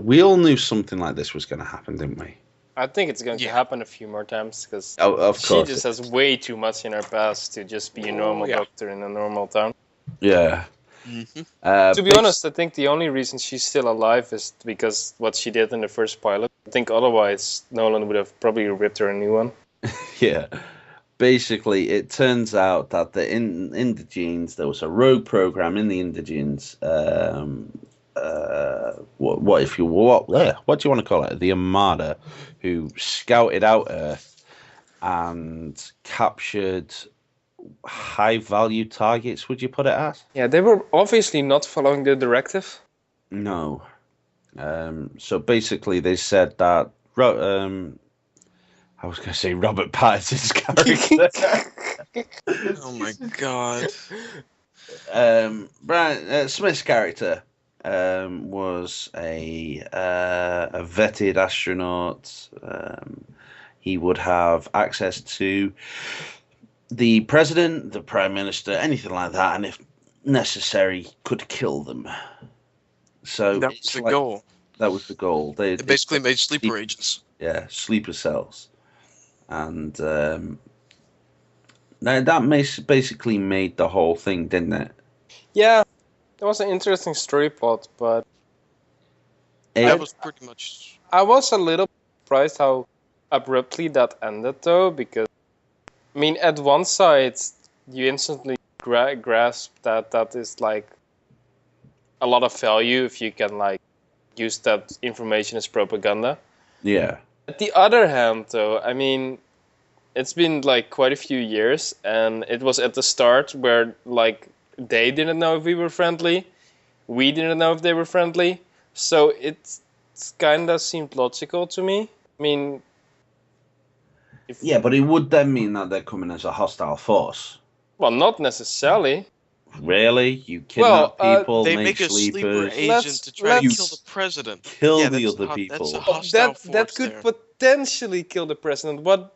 we all knew something like this was going to happen, didn't we? I think it's going to happen a few more times because she just has way too much in her past to just be a normal doctor in a normal town. Yeah. Mm-hmm. To be honest, I think the only reason she's still alive is because what she did in the first pilot. I think otherwise Nolan would have probably ripped her a new one. Yeah. Basically, it turns out that the Indogenes, there was a rogue program in the Indogenes. What do you want to call it? The Armada, who scouted out Earth and captured high-value targets. Would you put it as? Yeah, they were obviously not following the directive. No. So basically, they said that. I was going to say Robert Pattinson's character. Oh my god. Brian Smith's character was a vetted astronaut. He would have access to the president, the prime minister, anything like that, and if necessary, could kill them. So that was the goal. That was the goal. They basically made sleeper agents. Yeah, sleeper cells. And that basically made the whole thing, didn't it? Yeah, it was an interesting story plot, but that was pretty much... I was a little surprised how abruptly that ended, though, because, I mean, at one side, you instantly grasp that is, like, a lot of value if you can, like, use that information as propaganda. Yeah. At the other hand, though, I mean, it's been, like, quite a few years, and it was at the start where, like, they didn't know if we were friendly, we didn't know if they were friendly, so it kind of seemed logical to me. I mean, Yeah, but it would then mean that they're coming as a hostile force. Well, not necessarily. Really? You kidnap people, They make make a sleeper sleepers, agent to try to let's- kill the president. kill Yeah, the that's other That's people. a hostile force That could there. potentially kill the president. What?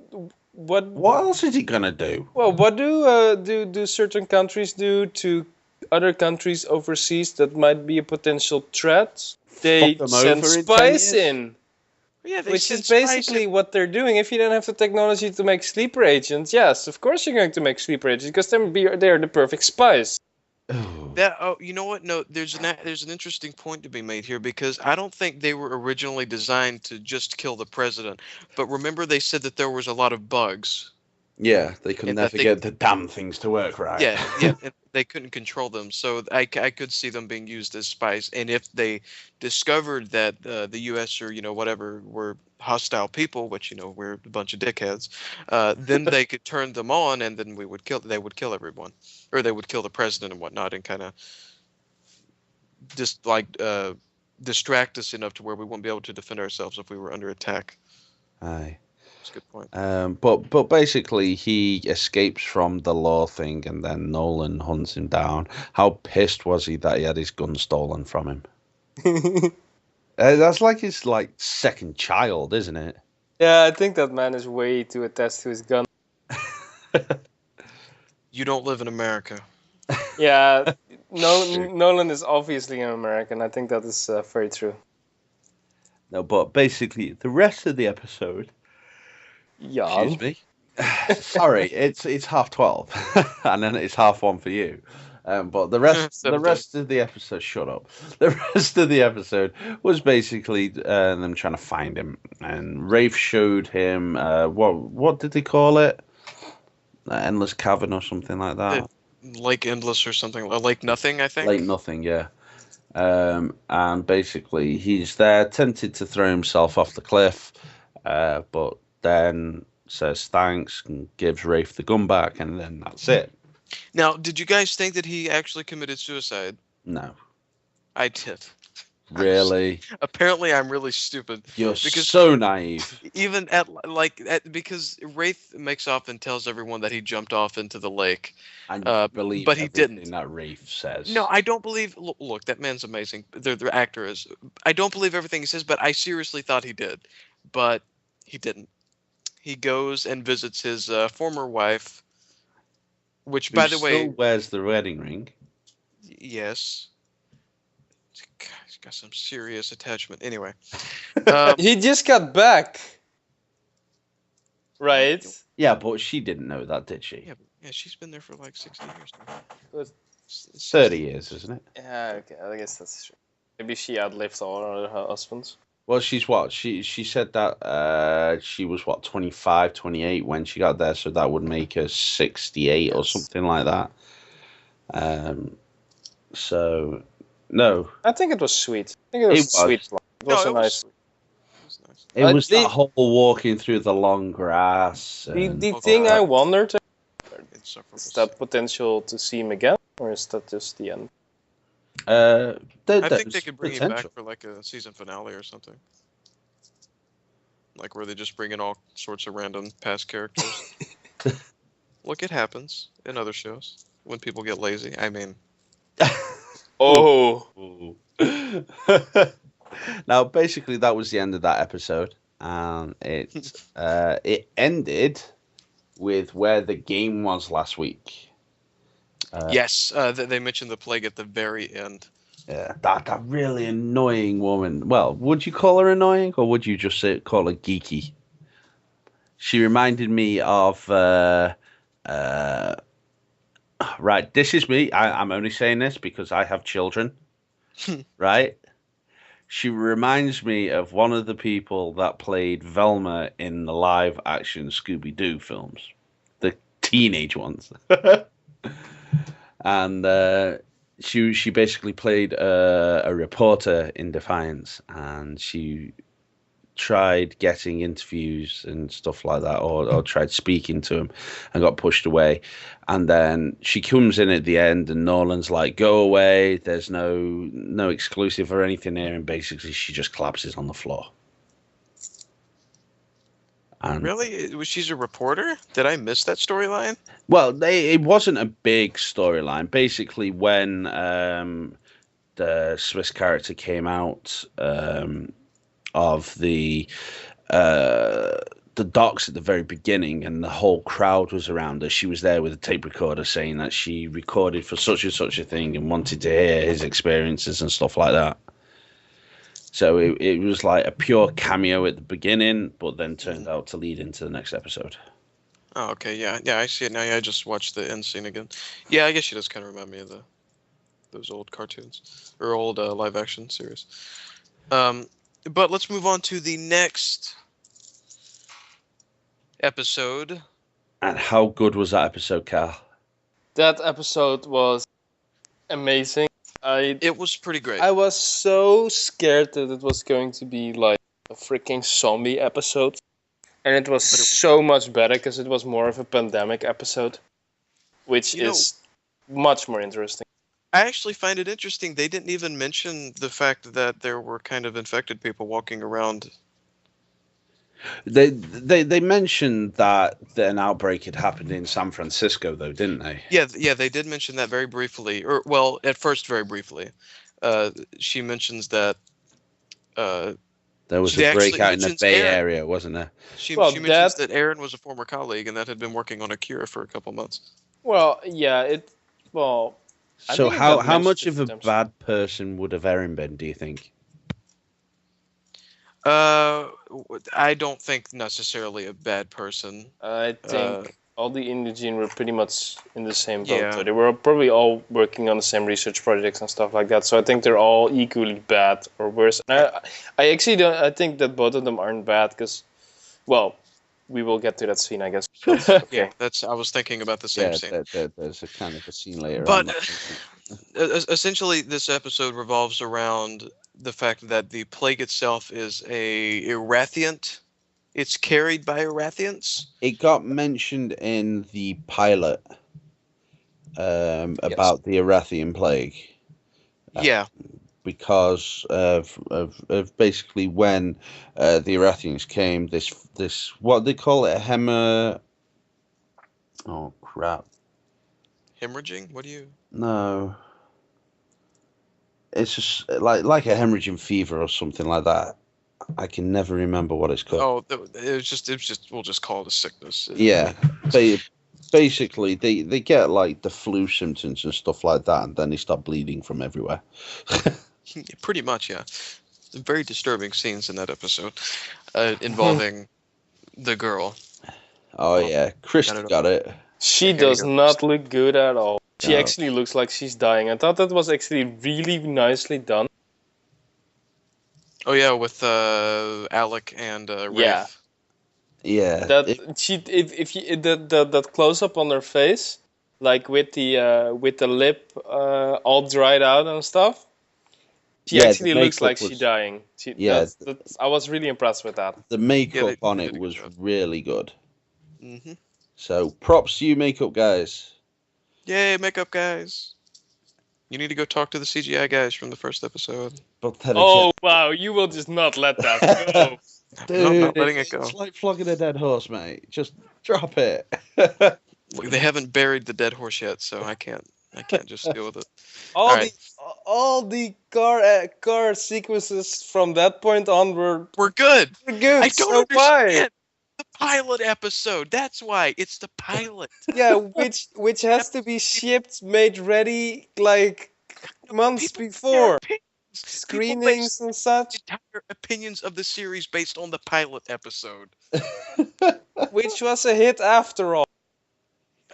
What else is he gonna do? Well, what do certain countries do to other countries overseas that might be a potential threat? They Fuck them send over in 10 spies years? in. Yeah, they Which send is spies basically in. what they're doing. If you don't have the technology to make sleeper agents, yes, of course you're going to make sleeper agents because they're the perfect spies. You know what? No, there's an interesting point to be made here because I don't think they were originally designed to just kill the president. But remember, they said that there was a lot of bugs. Yeah, they could And never get the damn things to work right. Yeah, and they couldn't control them. So I could see them being used as spies. And if they discovered that the U.S. or whatever were hostile people, which we're a bunch of dickheads, then they could turn them on, and then they would kill everyone, or they would kill the president and whatnot, and kind of just distract us enough to where we wouldn't be able to defend ourselves if we were under attack. Aye. That's a good point. But basically he escapes from the law thing, and then Nolan hunts him down. How pissed was he that he had his gun stolen from him? That's like his second child, isn't it? Yeah, I think that man is way too attached to his gun. You don't live in America. Yeah, Nolan is obviously an American. I think that is very true. No, but basically the rest of the episode. Yeah. Excuse me. Sorry, it's 12:30, and then it's 1:30 for you. But the rest of the episode, shut up. The rest of the episode was basically them trying to find him, and Rafe showed him what did they call it? Endless Cavern or something like that. Lake Endless or something. Lake Nothing, I think. Lake Nothing, yeah. And basically he's there, tempted to throw himself off the cliff, but then says thanks and gives Rafe the gun back, and then that's it. Now, did you guys think that he actually committed suicide? No. I did. Really? Apparently, I'm really stupid. You're so naive. Even because Rafe makes off and tells everyone that he jumped off into the lake. And believe but he didn't. That Rafe says. No, I don't believe. Look, that man's amazing. The actor is. I don't believe everything he says, but I seriously thought he did. But he didn't. He goes and visits his former wife, which, by the way, still wears the wedding ring. Yes. God, he's got some serious attachment. Anyway, he just got back, right? Yeah, but she didn't know that, did she? Yeah, she's been there for like 60 years now. It's 30 years, isn't it? Yeah, okay, I guess that's true. Maybe she outlived all her husbands. Well, she's what? She said that she was, 25, 28 when she got there, so that would make her 68 or something like that. So, no. I think it was sweet. I think it was sweet. It was nice. It was that whole walking through the long grass. The thing I wondered is that potential to see him again, or is that just the end? I think they could bring him back for like a season finale or something. Like where they just bring in all sorts of random past characters. Look, it happens in other shows when people get lazy. I mean... Oh. Now, basically, that was the end of that episode. It ended with where the game was last week. Yes, they mentioned the plague at the very end. Yeah, that really annoying woman. Well, would you call her annoying, or would you just call her geeky? She reminded me of... right, this is me. I'm only saying this because I have children. Right? She reminds me of one of the people that played Velma in the live-action Scooby-Doo films. The teenage ones. And she basically played a reporter in Defiance, and she tried getting interviews and stuff like that, or tried speaking to him and got pushed away. And then she comes in at the end, and Nolan's like, go away, there's no exclusive or anything here, and basically she just collapses on the floor. And Really? She's a reporter? Did I miss that storyline? well, it wasn't a big storyline. Basically, when the Swiss character came out of the docks at the very beginning, and the whole crowd was around her. She was there with a tape recorder saying that she recorded for such and such a thing and wanted to hear his experiences and stuff like that. So it was like a pure cameo at the beginning, but then turned out to lead into the next episode. Oh, okay, yeah, I see it now. Yeah, I just watched the end scene again. Yeah, I guess she does kind of remind me of those old cartoons or old live action series. But let's move on to the next episode. And how good was that episode, Carl? That episode was amazing. It was pretty great. I was so scared that it was going to be like a freaking zombie episode. And it was so much better because it was more of a pandemic episode, which is much more interesting. I actually find it interesting. They didn't even mention the fact that there were kind of infected people walking around. They mentioned that an outbreak had happened in San Francisco, though, didn't they? Yeah, they did mention that very briefly, or well, at first very briefly. She mentions that there was a breakout in the Bay Area, wasn't there? She mentions that Aaron was a former colleague and that had been working on a cure for a couple months. Well, yeah, So how much of a bad person would have Aaron been, do you think? I don't think necessarily a bad person. I think all the Indigene were pretty much in the same boat. Yeah. So they were probably all working on the same research projects and stuff like that. So I think they're all equally bad or worse. And I actually don't. I think that both of them aren't bad because, well, we will get to that scene, I guess. Okay. Yeah, I was thinking about the same scene. There's a kind of a scene later. But essentially, this episode revolves around the fact that the plague itself is a Erathiant. It's carried by Erathians. It got mentioned in the pilot about the Erathian plague. Yeah. Because of basically when the Erathians came, this what they call it, oh crap, hemorrhaging? What do you? No, it's just like a hemorrhaging fever or something like that. I can never remember what it's called. Oh, it was just we'll just call it a sickness. Yeah, basically they get like the flu symptoms and stuff like that, and then they start bleeding from everywhere. Pretty much, yeah. Very disturbing scenes in that episode involving the girl. Oh yeah, Chris got it. She does not look good at all. She actually looks like she's dying. I thought that was actually really nicely done. Oh yeah, with Alec and Rafe. Yeah. Yeah. That close up on her face, like with the lip all dried out and stuff. She actually looks like she's dying. I was really impressed with that. The makeup on it was really good. Mm-hmm. So props to you, makeup guys. Yay, makeup guys! You need to go talk to the CGI guys from the first episode. Wow, you will just not let that go. Dude, no, I'm not letting it go. It's like flogging a dead horse, mate. Just drop it. They haven't buried the dead horse yet, so I can't just deal with it. All the car sequences from that point on were good. I don't understand. Why? The pilot episode. That's why. It's the pilot. Yeah, which has to be shipped, made ready like months before. Screenings and such. Entire opinions of the series based on the pilot episode. Which was a hit after all.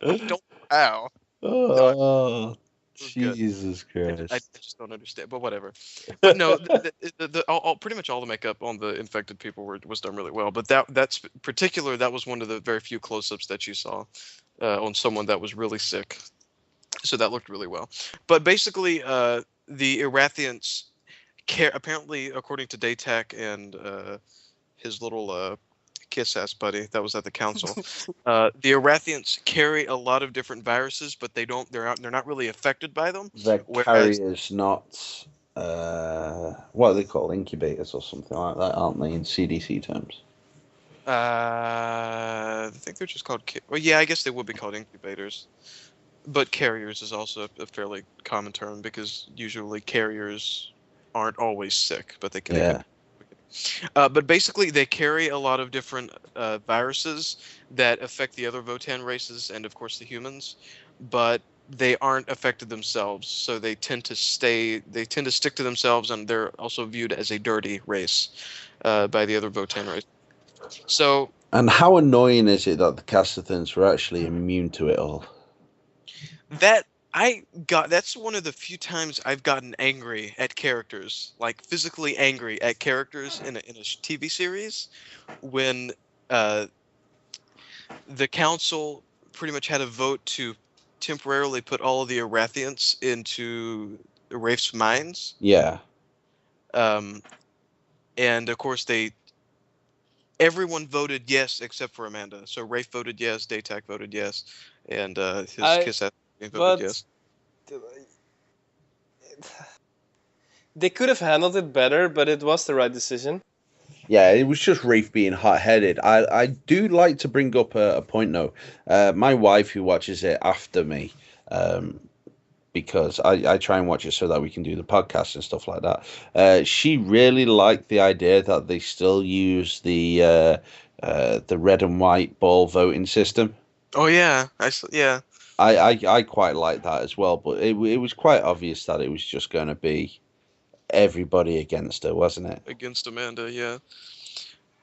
I don't know. Oh, Jesus Christ. I just don't understand, but whatever. But no, pretty much all the makeup on the infected people was done really well. But that was one of the very few close-ups that you saw on someone that was really sick. So that looked really well. But basically, the Erathians apparently, according to Daytak and his little kiss-ass buddy that was at the council, the Erathians carry a lot of different viruses, but they're not really affected by them. They're carriers, not what are they called, incubators or something like that, aren't they, in CDC terms? I think they're just called. Well, yeah, I guess they would be called incubators, but carriers is also a fairly common term because usually carriers aren't always sick, but they can. Yeah. But basically, they carry a lot of different viruses that affect the other Votan races and, of course, the humans. But they aren't affected themselves, so they tend to stick to themselves, and they're also viewed as a dirty race by the other Votan race. So. And how annoying is it that the Castathans were actually immune to it all? That's one of the few times I've gotten angry at characters, like physically angry at characters in a TV series, when the council pretty much had a vote to temporarily put all of the Arathians into Rafe's minds. Yeah. And of course everyone voted yes except for Amanda. So Rafe voted yes, Daytak voted yes, and his Kiss voted yes. They could have handled it better, but it was the right decision. Yeah, it was just Rafe being hot-headed. I do like to bring up a point, though. My wife, who watches it after me, because I try and watch it so that we can do the podcast and stuff like that, she really liked the idea that they still use the red and white ball voting system. Oh, yeah. Yeah. I quite like that as well, but it was quite obvious that it was just going to be everybody against her, wasn't it? Against Amanda, yeah.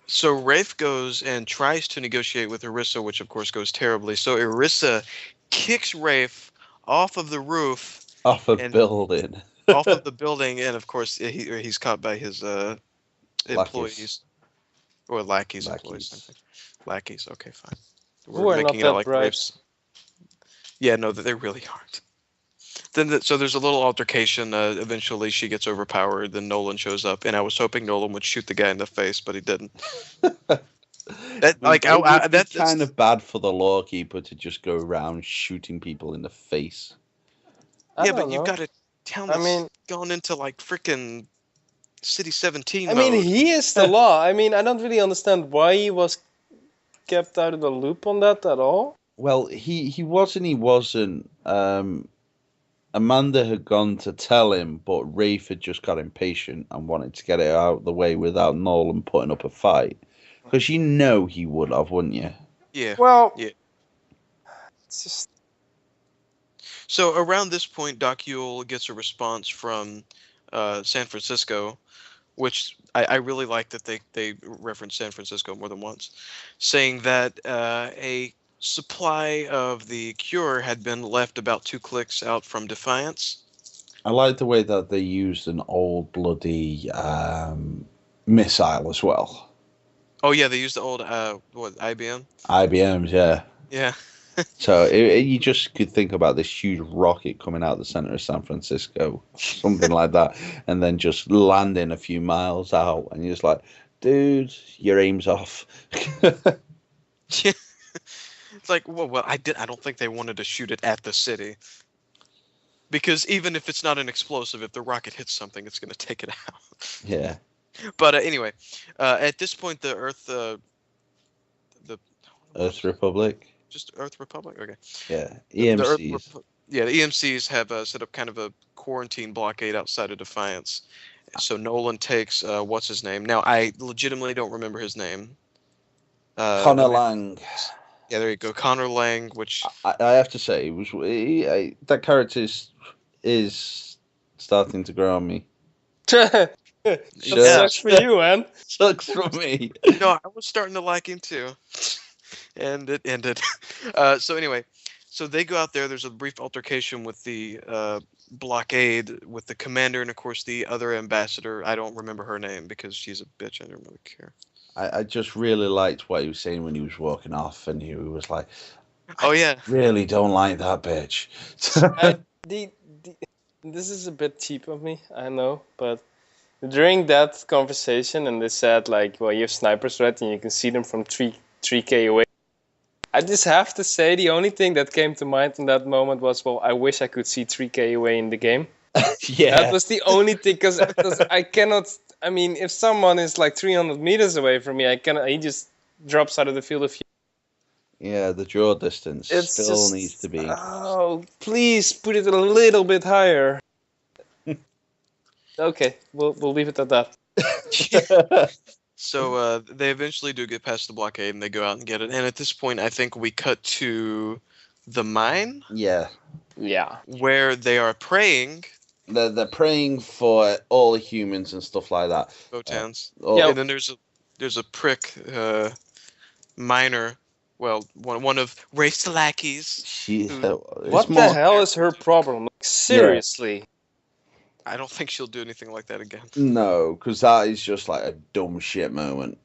So Rafe goes and tries to negotiate with Orisa, which of course goes terribly. So Orisa kicks Rafe off of the roof. Off a building. Off of the building, and of course he's caught by his employees. Or lackeys. Employees. Lackeys, okay, fine. We're making it like Rafe's. Yeah, no, they really aren't. Then so there's a little altercation. Eventually, she gets overpowered. Then Nolan shows up, and I was hoping Nolan would shoot the guy in the face, but he didn't. That's kind of bad for the lawkeeper to just go around shooting people in the face. Yeah, but you've got a town that's gone into like freaking City 17 mode. I mean, he is the law. I mean, I don't really understand why he was kept out of the loop on that at all. Well, he wasn't. Amanda had gone to tell him, but Rafe had just got impatient and wanted to get it out of the way without Nolan putting up a fight. Because he would have, wouldn't you? Yeah. Well, yeah. It's just... So around this point, Doc Yule gets a response from San Francisco, which I really like that they reference San Francisco more than once, saying that a supply of the cure had been left about 2 clicks out from Defiance. I like the way that they used an old bloody missile as well. Oh yeah, they used the old IBM? IBMs, yeah. Yeah. So you just could think about this huge rocket coming out of the center of San Francisco, something like that, and then just landing a few miles out, and you're just like, dude, your aim's off. Yeah. It's like, well, I don't think they wanted to shoot it at the city, because even if it's not an explosive, if the rocket hits something, it's going to take it out. Yeah. But anyway, at this point, the Earth Republic. Just Earth Republic, okay. Yeah, EMCs. The EMCs have set up kind of a quarantine blockade outside of Defiance. So Nolan takes what's his name? Now I legitimately don't remember his name. Connor Lang. Yeah, there you go, Connor Lang. Which I have to say, that character is starting to grow on me. Sucks for you, man. Sucks for me. No, I was starting to like him too, and it ended. So anyway, so they go out there. There's a brief altercation with the blockade with the commander, and of course the other ambassador. I don't remember her name because she's a bitch. I don't really care. I just really liked what he was saying when he was walking off, and he was like, "Oh yeah, I really don't like that bitch." This is a bit cheap of me, I know, but during that conversation, and they said like, well, you have snipers, right, and you can see them from 3K away. I just have to say, the only thing that came to mind in that moment was, well, I wish I could see 3K away in the game. Yeah, that was the only thing, because I cannot. I mean, if someone is like 300 meters away from me, I cannot. drops out of the field of view. Yeah, the draw distance It's still just, needs to be. Oh, please put it a little bit higher. Okay, we'll leave it at that. So they eventually do get past the blockade and they go out and get it. And at this point, I think we cut to the mine. Yeah. Yeah. Where they are praying. They're praying for all the humans and stuff like that. Votans. Yeah. And then there's a prick miner. Well, one of Rafe's lackeys. What the hell is her problem? Like, seriously. Yeah. I don't think she'll do anything like that again. No, because that is just like a dumb shit moment.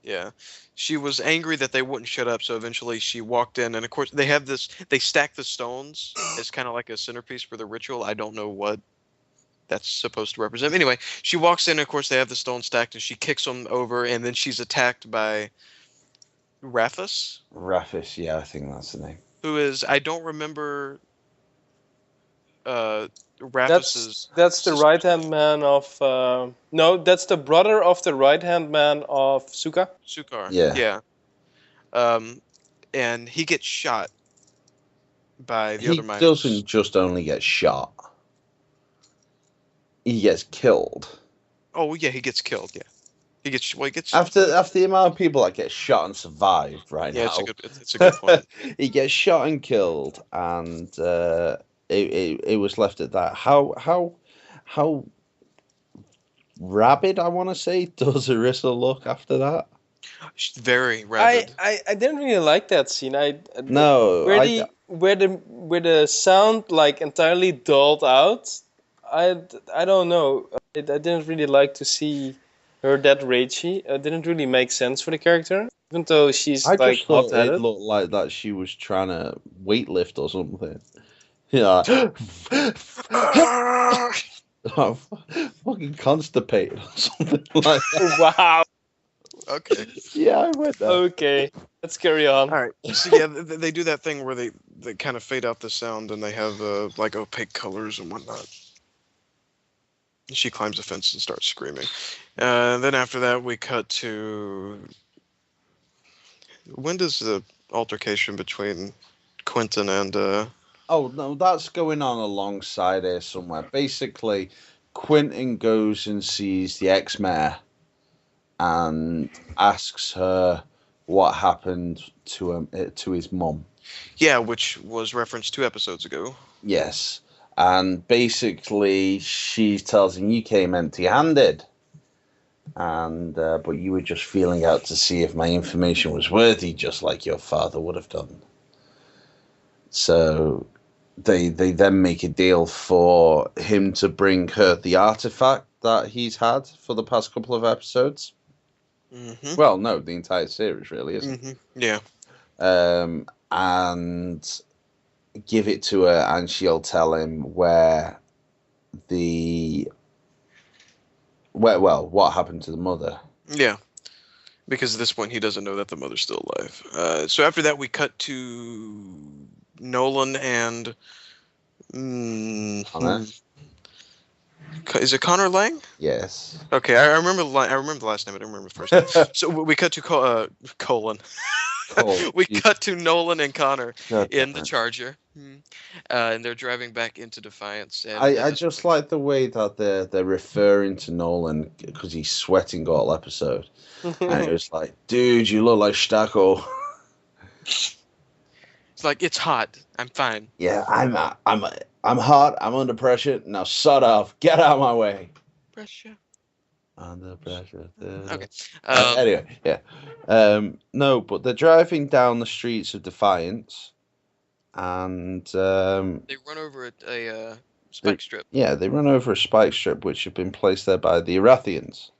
Yeah. She was angry that they wouldn't shut up, so eventually she walked in, and of course they stack the stones as kind of like a centerpiece for the ritual. I don't know what that's supposed to represent. Anyway, she walks in, and of course they have the stones stacked, and she kicks them over, and then she's attacked by Raphus? Raphus, yeah, I think that's the name. Who is, I don't remember Raphus's... That's the right-hand man of... no, that's the brother of the right-hand man of Sukar. Sukar, yeah. And he gets shot by the other miners. He doesn't just only get shot. He gets killed. Oh, yeah, he gets killed, yeah. He gets after the amount of people that get shot and survive now. Yeah, it's a good point. He gets shot and killed, and it was left at that. How rabid, I want to say, does Arissa look after that? She's very rabid. I didn't really like that scene. Where the sound like entirely dulled out. I don't know. I didn't really like to see her that ragey. It didn't really make sense for the character, even though she's I like just thought hot-headed. it looked like that she was trying to weightlift or something. Yeah. Fucking constipated or something like that. Wow. Okay. Yeah, I went there. Okay, let's carry on. All right. So yeah, they do that thing where they kind of fade out the sound and they have like opaque colors and whatnot. She climbs the fence and starts screaming. Then after that, we cut to... When does the altercation between Quentin and... Oh, no, that's going on alongside here somewhere. Basically, Quentin goes and sees the ex-mayor and asks her what happened to his mum. Yeah, which was referenced 2 episodes ago. Yes. And basically, she tells him, you came empty-handed. And but you were just feeling out to see if my information was worthy, just like your father would have done. So they then make a deal for him to bring her the artifact that he's had for the past couple of episodes. Mm-hmm. Well, no, the entire series, really, isn't it? Yeah. And give it to her, and she'll tell him what happened to the mother. Yeah, because at this point he doesn't know that the mother's still alive. So after that, we cut to Nolan and Connor? Is it Connor Lang? Yes. Okay, I remember the last name. I don't remember the first name. So we cut to Colin. We cut to Nolan and Connor in the Charger, and they're driving back into Defiance. And I just like the way that they're referring to Nolan because he's sweating all episode, and it was like, dude, you look like Stacko. It's like, it's hot. I'm fine. Yeah, I'm hot. I'm under pressure. Now, sod off. Get out of my way. Pressure. Under pressure. Okay. Anyway, yeah. No, but they're driving down the streets of Defiance, and they run over a spike strip. Yeah, they run over a spike strip which had been placed there by the Arathians,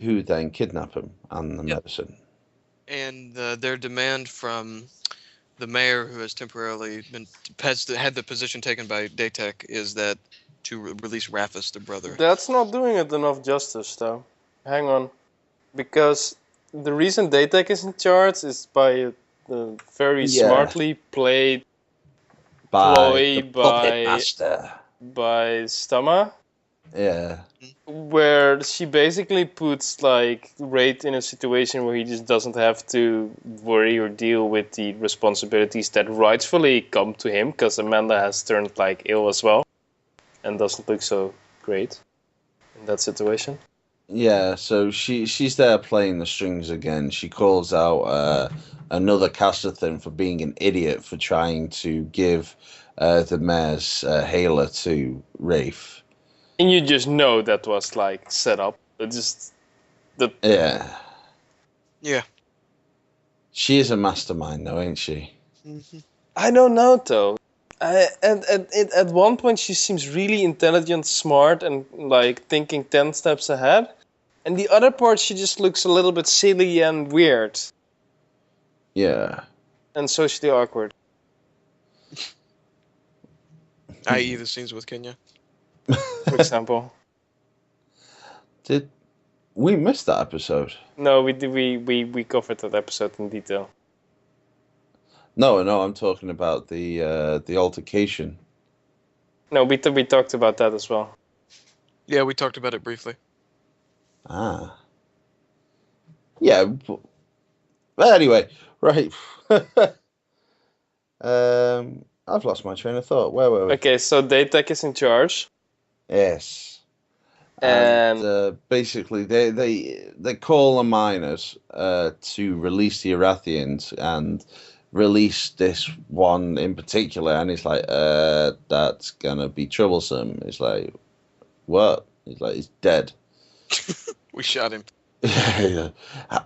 who then kidnap him and the medicine. And their demand from the mayor, who has temporarily had the position taken by Daytech, is that to release Raphus, the brother. That's not doing it enough justice, though. Hang on. Because the reason Daytech is in charge is by the very smartly played ploy by master. by Stamma. Yeah. where she basically puts like Raid in a situation where he just doesn't have to worry or deal with the responsibilities that rightfully come to him, because Amanda has turned like ill as well and doesn't look so great in that situation. Yeah, so she's there playing the strings again. She calls out another Castlethon for being an idiot for trying to give the mayor's Hela to Rafe. And you just know that was like set up. It just Yeah. Yeah. She is a mastermind, though, ain't she? Mm-hmm. I don't know though. At one point she seems really intelligent, smart, and like thinking 10 steps ahead. And the other part she just looks a little bit silly and weird. Yeah. And socially awkward. I.e. the scenes with Kenya. For example. Did we miss that episode? No, we covered that episode in detail. No, I'm talking about the altercation. No, we talked about that as well. Yeah, we talked about it briefly. Ah. Yeah. But anyway, right. I've lost my train of thought. Where were we? Okay, so Daytech is in charge. Yes. And basically, they call the miners to release the Arathians and release this one in particular. And it's like, that's gonna be troublesome. It's like, what? It's like, he's dead. We shot him.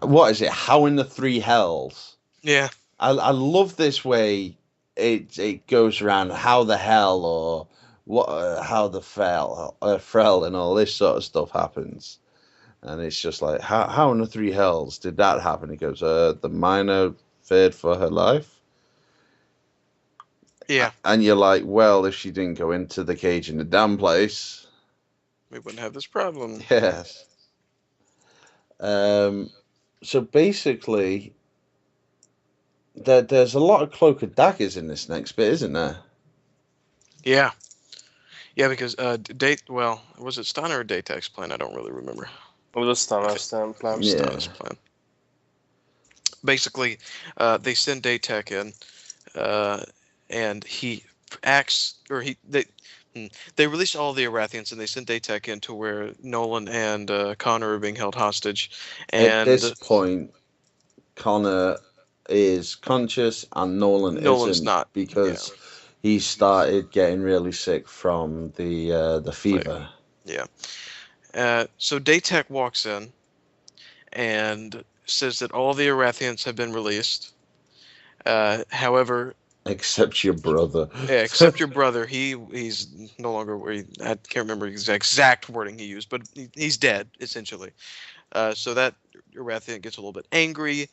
What is it? How in the three hells? Yeah. I love this way. It goes around how the hell or what how the fell and all this sort of stuff happens, and it's just like how in the three hells did that happen? He goes, the miner feared for her life. Yeah. And you're like, well, if she didn't go into the cage in the damn place, we wouldn't have this problem. Yes. So basically, there's a lot of cloak and daggers in this next bit, isn't there? Yeah. Yeah, because was it Steiner or Daytek's plan? I don't really remember. It was Steiner's plan. Yeah. Steiner's plan. Basically, they send Daytek in, and he acts, or they release all the Arathians, and they send Daytek in to where Nolan and Connor are being held hostage. And at this point, Connor is conscious and Nolan's isn't, not, because he started getting really sick from the fever. Yeah. So Daytek walks in and says that all the Arathians have been released. However, except your brother. Yeah, except your brother. He's no longer where I can't remember the exact wording he used, but he's dead essentially. So that Arathian gets a little bit angry.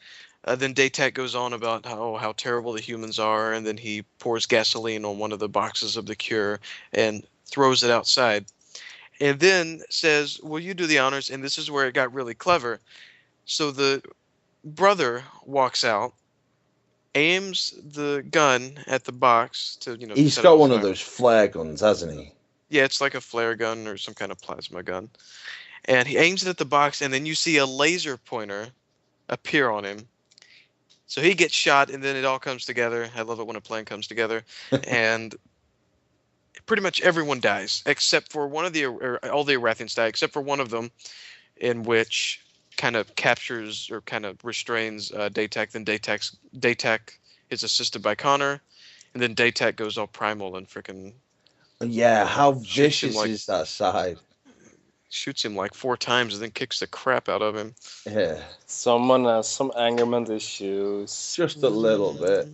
Then Daytek goes on about how terrible the humans are, and then he pours gasoline on one of the boxes of the cure and throws it outside. And then says, "Will you do the honors?" And this is where it got really clever. So the brother walks out, aims the gun at the box to He's got one of those flare guns, hasn't he? Yeah, it's like a flare gun or some kind of plasma gun. And he aims it at the box, and then you see a laser pointer appear on him. So he gets shot, and then it all comes together. I love it when a plan comes together. And pretty much everyone dies, except for all the Arathians die, except for one of them, in which kind of captures or kind of restrains Daytek. Then Daytek is assisted by Connor, and then Daytek goes all primal and freaking... Yeah, how vicious is that side? Shoots him like 4 times and then kicks the crap out of him. Yeah. Someone has some angerment issues. Just a little bit.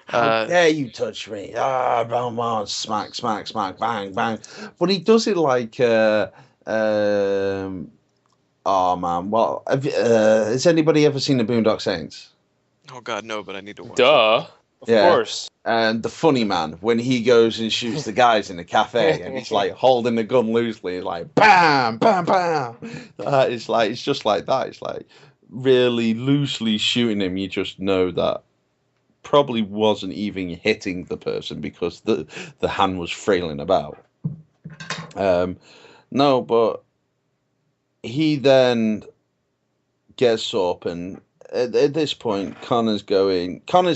How dare you touch me? Ah, bang, bang, smack, smack, smack, bang, bang. But he does it like, oh man, well, has anybody ever seen the Boondock Saints? Oh God, no, but I need to watch Duh. Of course. And the funny man, when he goes and shoots the guys in the cafe and he's like holding the gun loosely, like bam, bam, bam. It's just like that. It's like really loosely shooting him. You just know that probably wasn't even hitting the person because the hand was frailing about. No, but he then gets up, and at this point, Connor's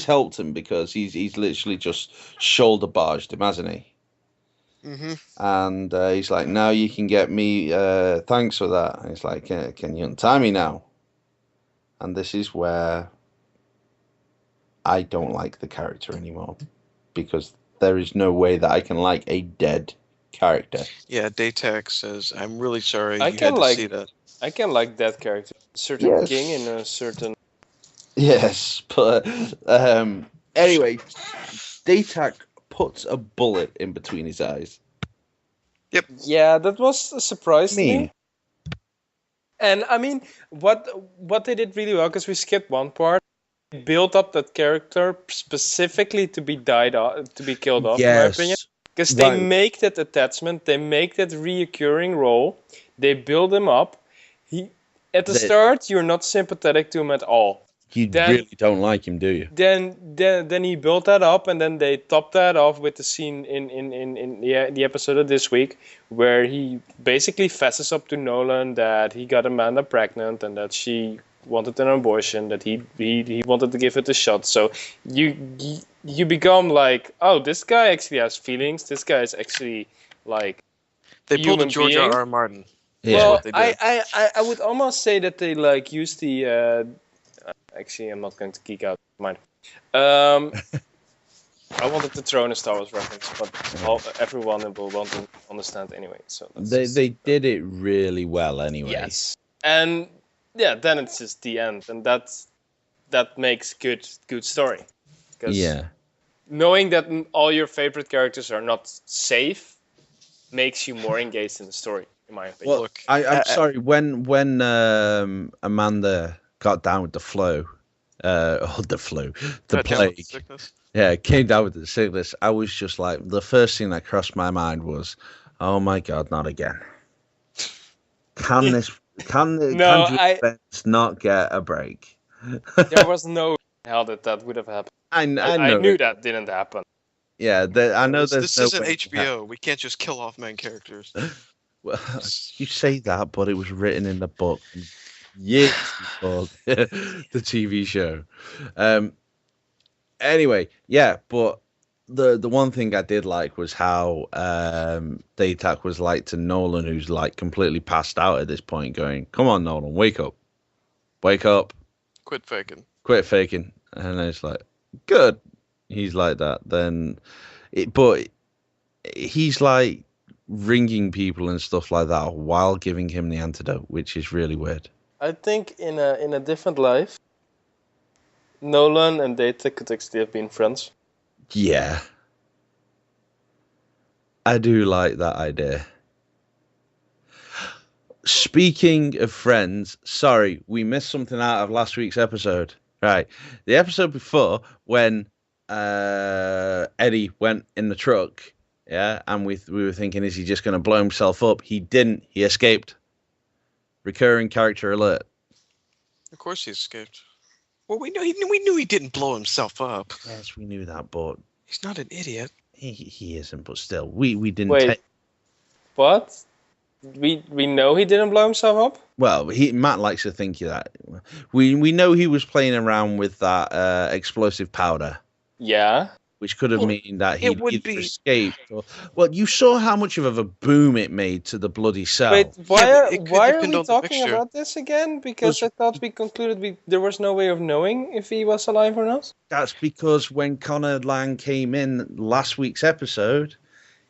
helped him because he's literally just shoulder barged him, hasn't he? Mm-hmm. And he's like, now you can get me, thanks for that. And he's like, can you untie me now? And this is where I don't like the character anymore, because there is no way that I can like a dead character. Yeah, Daytac says, I'm really sorry I you can had to like- see that. I can like that character. A certain Yes. king in a certain. Yes, but anyway, Daytac puts a bullet in between his eyes. Yeah, that was a surprise to me. Me. And I mean, what they did really well, because we skipped one part, they built up that character specifically to be killed off, in my opinion. Because they Right. make that attachment, they make that reoccurring role, they build him up. At the start, you're not sympathetic to him at all. You Then- really don't like him, do you? Then he built that up, and then they topped that off with the scene in the episode of this week where he basically fesses up to Nolan that he got Amanda pregnant and that she wanted an abortion, that he wanted to give it a shot. So you become like, oh, this guy actually has feelings. This guy is actually like They pulled a human George being. R. R. Martin. Yeah. Well, what they did. I would almost say that they like use the. Actually, I'm not going to geek out. Mind. I wanted to throw in a Star Wars reference, but everyone will want to understand anyway. So They did it really well anyway. yes, and yeah, then it's just the end, and that makes good story. 'Cause Yeah. knowing that all your favorite characters are not safe makes you more engaged in the story, in my opinion. Well, Look, I'm sorry. When Amanda got down with the got down with plague. sickness. Yeah, came down with the sickness. I was just like, the first thing that crossed my mind was, oh my God, not again. Can this? Can Drew Spence not get a break? There was no hell that would have happened. I know. I knew that didn't happen. Yeah, I know. This there's isn't no way HBO. We can't just kill off main characters. Well, you say that, but it was written in the book years before the TV show. Anyway, yeah, but the one thing I did like was how Daytac was like to Nolan, who's like completely passed out at this point, going, "Come on, Nolan, wake up, Quit faking. quit faking." And it's like, good. He's like that. Then, but he's like ringing people and stuff like that while giving him the antidote, which is really weird. I think in a different life, Nolan and Data could actually have been friends. Yeah. I do like that idea. Speaking of friends, sorry, we missed something out of last week's episode. Right. The episode before, when Eddie went in the truck, yeah, and we were thinking, is he just going to blow himself up? He didn't. He escaped. Recurring character alert. Of course he escaped. Well, we knew he didn't blow himself up. Yes, we knew that, but He's not an idiot. he isn't. But still, we didn't. Wait, what? We know he didn't blow himself up? Well, Matt likes to think that. We know he was playing around with that explosive powder, Yeah. which could have Well, meant that it he would either be- escaped. Well, you saw how much of a boom it made to the bloody cell. Wait, why but it could are depend we on the talking mixture. about this again? Because I thought we concluded there was no way of knowing if he was alive or not. That's because when Connor Lang came in last week's episode,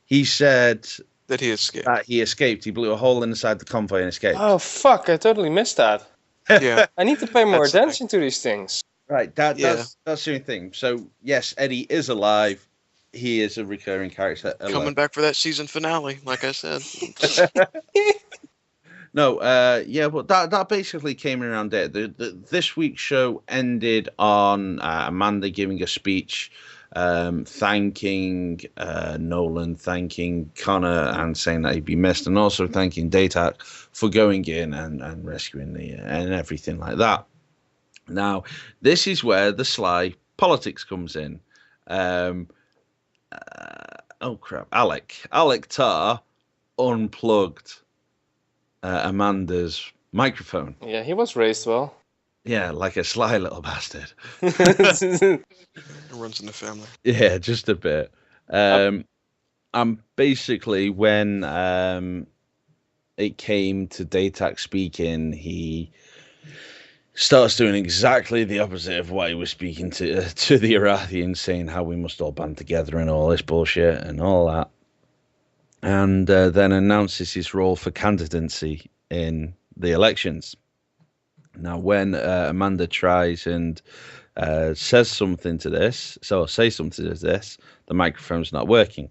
he said That he escaped. that he escaped. He blew a hole inside the convoy and escaped. Oh, fuck, I totally missed that. Yeah. I need to pay more That's the attention to these things. Right, Yeah. that's the only thing. So yes, Eddie is alive. He is a recurring character. Coming back for that season finale, like I said. No, yeah, but that basically came around there. This week's show ended on Amanda giving a speech, thanking Nolan, thanking Connor, and saying that he'd be missed, and also thanking Daytac for going in and rescuing and everything like that. Now, this is where the sly politics comes in. Oh crap! Alec Tarr unplugged Amanda's microphone. Yeah, he was raised well. Yeah, like a sly little bastard. It runs in the family. Yeah, just a bit. And basically, when it came to Daytak speaking, he starts doing exactly the opposite of what he was speaking to the Arathians, saying how we must all band together and all this bullshit and all that. And then announces his role for candidacy in the elections. Now, when Amanda tries and say something to this, the microphone's not working.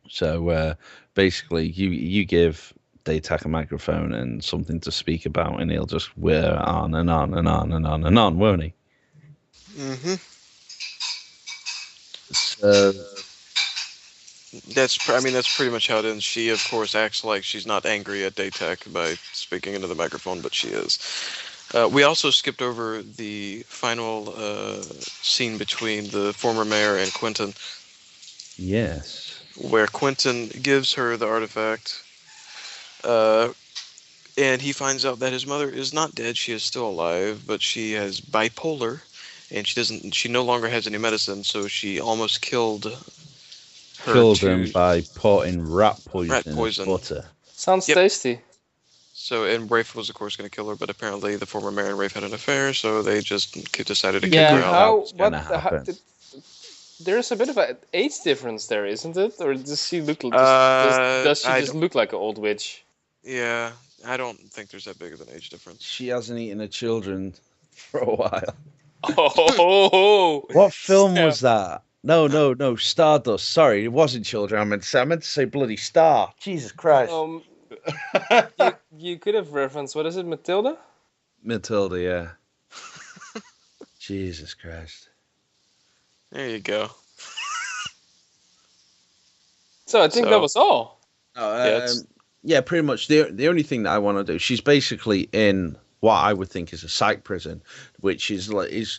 So basically, you give Daytak a microphone and something to speak about, and he'll just wear on and on and on and on and on, won't he? Mm-hmm. So that's pretty much how it ends. She, of course, acts like she's not angry at Daytak by speaking into the microphone, but she is. We also skipped over the final scene between the former mayor and Quentin. Yes. Where Quentin gives her the artifact, and he finds out that his mother is not dead. She is still alive, but she has bipolar, and she no longer has any medicine, so she almost killed him by putting rat poison in butter. Sounds tasty. So, and Rafe was, of course, going to kill her, but apparently the former mayor and Rafe had an affair, so they just decided to kick her out. There's a bit of an age difference there, isn't it? Or does she look? Does she just look like an old witch? Yeah, I don't think there's that big of an age difference. She hasn't eaten her children for a while. Oh, what film was that? No, Stardust. Sorry, it wasn't children. I meant to say bloody Star. Jesus Christ. You could have referenced, what is it, Matilda? Matilda, yeah. Jesus Christ. There you go. So I think that was all. Yeah, pretty much. The only thing that I want to do, she's basically in what I would think is a psych prison, which is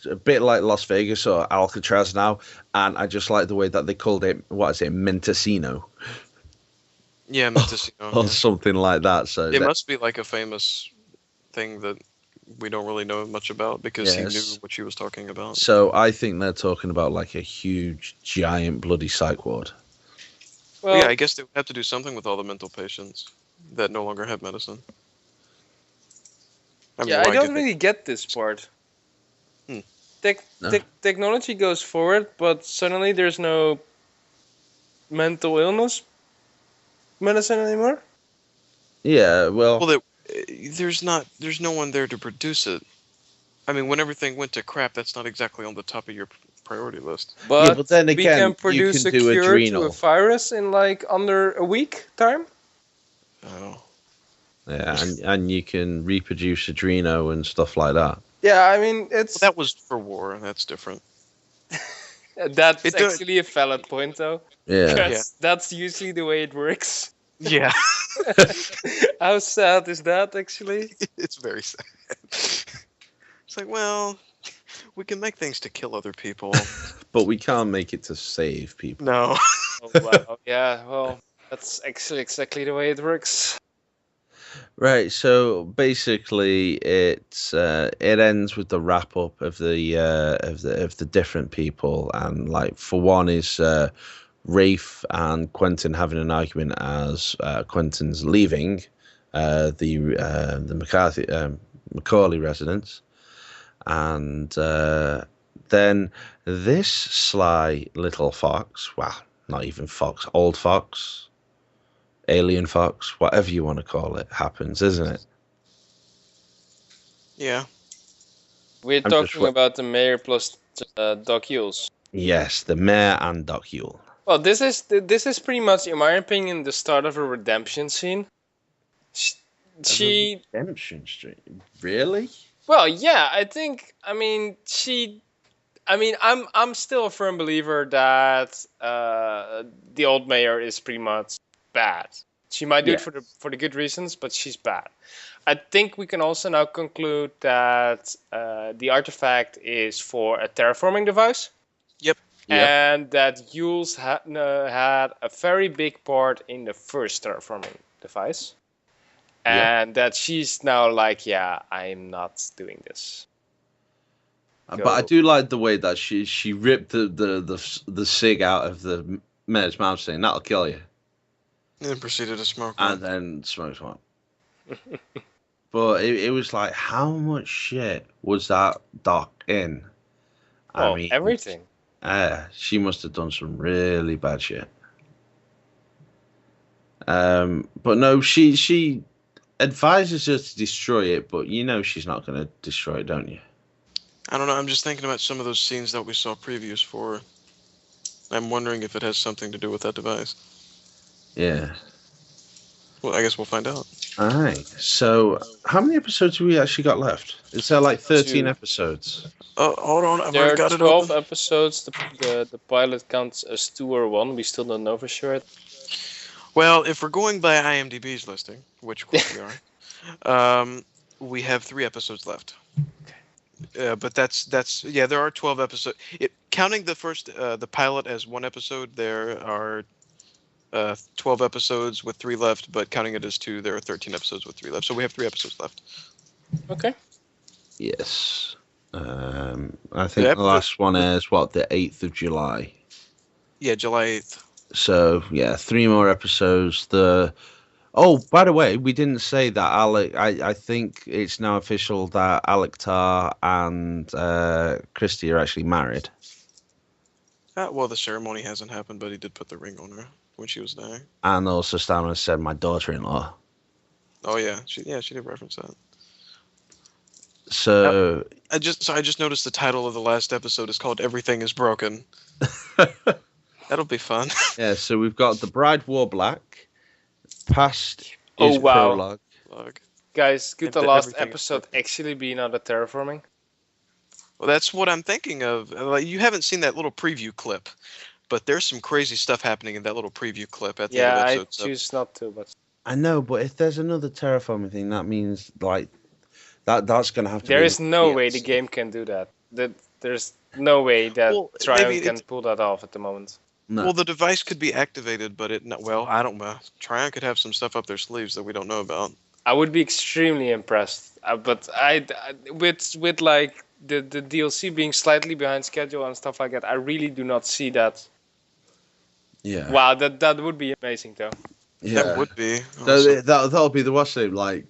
a bit like Las Vegas or Alcatraz now, and I just like the way that they called it, Mendocino. Yeah, Mendocino. Or something like that. So it must be like a famous thing that we don't really know much about, because he knew what she was talking about. So I think they're talking about like a huge, giant, bloody psych ward. Well, yeah, I guess they would have to do something with all the mental patients that no longer have medicine. I don't really get this part. Technology goes forward, but suddenly there's no mental illness medicine anymore? Yeah, well, there's no one there to produce it. I mean, when everything went to crap, that's not exactly on the top of your priority list. But then again, we can produce you can a cure adrenal. to a virus in like under a week time. Oh. Yeah, and you can reproduce adreno and stuff like that. Yeah, I mean that was for war. That's different. That's actually a valid point, though. Yeah. That's usually the way it works. Yeah. How sad is that, actually? It's very sad. It's like, well, we can make things to kill other people. But we can't make it to save people. No. Oh, wow. Yeah, well, that's actually exactly the way it works. Right, so basically it ends with the wrap up of the different people, and like for one is Rafe and Quentin having an argument as Quentin's leaving the Macaulay residence, and then this sly little fox, well, not even fox, old fox, alien fox, whatever you want to call it, happens, isn't it? Yeah. We're talking about the mayor plus Doc Yules. Yes, the mayor and Doc Yule. Well, this is pretty much, in my opinion, the start of a redemption scene. Redemption stream? Really? Well, yeah, I'm still a firm believer that the old mayor is pretty much bad. She might do it for the good reasons, but she's bad. I think we can also now conclude that the artifact is for a terraforming device. Yep. And that Yules had a very big part in the first terraforming device. and that she's now like, yeah, I'm not doing this. But I do like the way that she ripped the cig out of the mayor's mouth, saying that'll kill you, And then proceeded to smoke and one. then smoked one. But it was like, how much shit was that doc in? Oh, everything. She must have done some really bad shit. But no, she advises her to destroy it, but you know she's not going to destroy it, don't you? I don't know. I'm just thinking about some of those scenes that we saw previews for. I'm wondering if it has something to do with that device. Yeah. Well, I guess we'll find out. All right. So, how many episodes have we actually got left? Is there like 13 2. episodes? Oh, hold on. I've There already are got it 12 open. episodes. The pilot counts as 2 or 1. We still don't know for sure. Well, if we're going by IMDb's listing, which of course we are, we have 3 episodes left. But that's yeah. There are 12 episodes. Counting the first the pilot as 1 episode, there are 12 episodes with 3 left. But counting it as 2, there are 13 episodes with 3 left. So we have 3 episodes left. Okay. Yes. I think the last one is what, the 8th of July. Yeah, July 8th. So yeah, 3 more episodes. Oh, by the way, we didn't say that Alec. I think it's now official that Alec Tar and Christy are actually married. Well, the ceremony hasn't happened, but he did put the ring on her when she was dying. And also, Stammer said my daughter-in-law. Oh yeah, she did reference that. So I just noticed the title of the last episode is called "Everything Is Broken." That'll be fun. Yeah, so we've got The Bride Wore Black. Past Oh, is wow. prologue. Guys, could the If last everything is episode broken. actually be another terraforming? Well, that's what I'm thinking of. Like, you haven't seen that little preview clip, but there's some crazy stuff happening in that little preview clip at the Yeah, end of I episode 7. choose not to, but I know, but if there's another terraforming thing, that means like that's gonna have to. there be is no way the DLC. game can do that. There's no way that Well, Triumph maybe can it's- pull that off at the moment. No. Well, the device could be activated, but I don't know. Tryon could have some stuff up their sleeves that we don't know about. I would be extremely impressed, but with like the DLC being slightly behind schedule and stuff like that, I really do not see that. Yeah. Wow, that would be amazing though. Yeah. That would be. awesome. That'll be the what's name, like.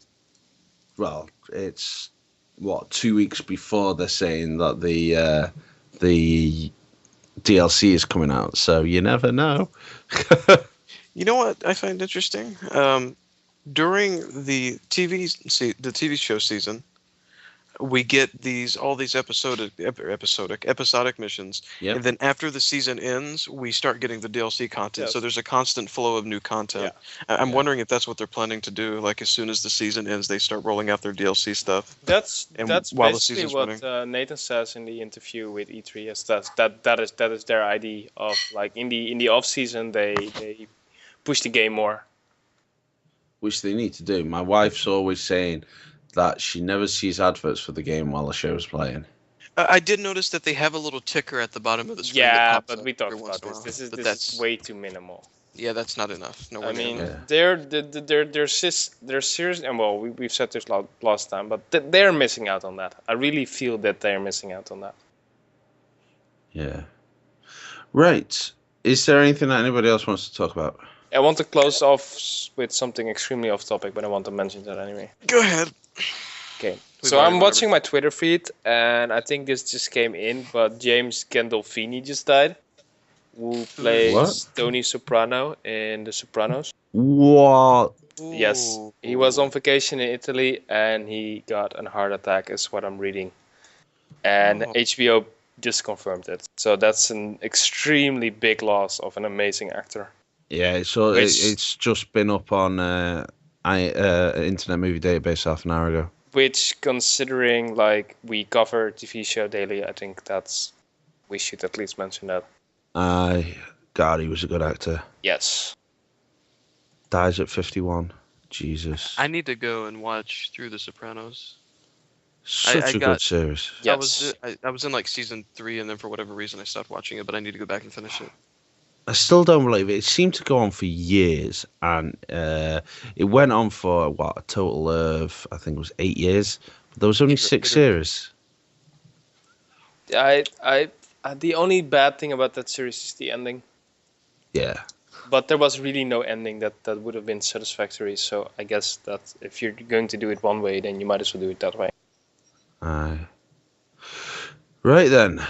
Well, it's what, 2 weeks before they're saying that the DLC is coming out, so you never know. You know what I find interesting? During the TV show season, we get all these episodic missions, Yep. and then after the season ends, we start getting the DLC content. Yes. So there's a constant flow of new content. I'm wondering if that's what they're planning to do. Like as soon as the season ends, they start rolling out their DLC stuff. That's And that's while the basically season's what Nathan says in the interview with E3. Is that is their idea of like in the off season they push the game more. Which they need to do. My wife's always saying that she never sees adverts for the game while the show's playing. I did notice that they have a little ticker at the bottom of the screen. that Yeah, pops but up we talked every once about in a this. while. This is But this that's is way too minimal. yeah, that's not enough. No, I mean, Yeah. they're serious, and well, we've said this last time, but they're missing out on that. I really feel that they're missing out on that. Yeah. Right. Is there anything that anybody else wants to talk about? I want to close off with something extremely off topic, but I want to mention that anyway. go ahead. Okay, We've so already I'm watching my Twitter feed, and I think this just came in, but James Gandolfini just died, who plays What? Tony Soprano in The Sopranos. What? Yes, he was on vacation in Italy, and he got a heart attack, is what I'm reading. And Oh. HBO just confirmed it. So that's an extremely big loss of an amazing actor. Yeah, so it's just been up on Internet Movie Database half an hour ago. Which, considering like we cover TV show daily, I think we should at least mention that. God, he was a good actor. Yes. Dies at 51. Jesus. I need to go and watch through The Sopranos. Such I a got- good series. Yes. I was in like season 3, and then for whatever reason I stopped watching it, but I need to go back and finish it. I still don't believe it. It seemed to go on for years, and it went on for a total of, I think it was 8 years. But there was only 6 series. The only bad thing about that series is the ending. Yeah. But there was really no ending that would have been satisfactory. So I guess that if you're going to do it one way, then you might as well do it that way. Right then.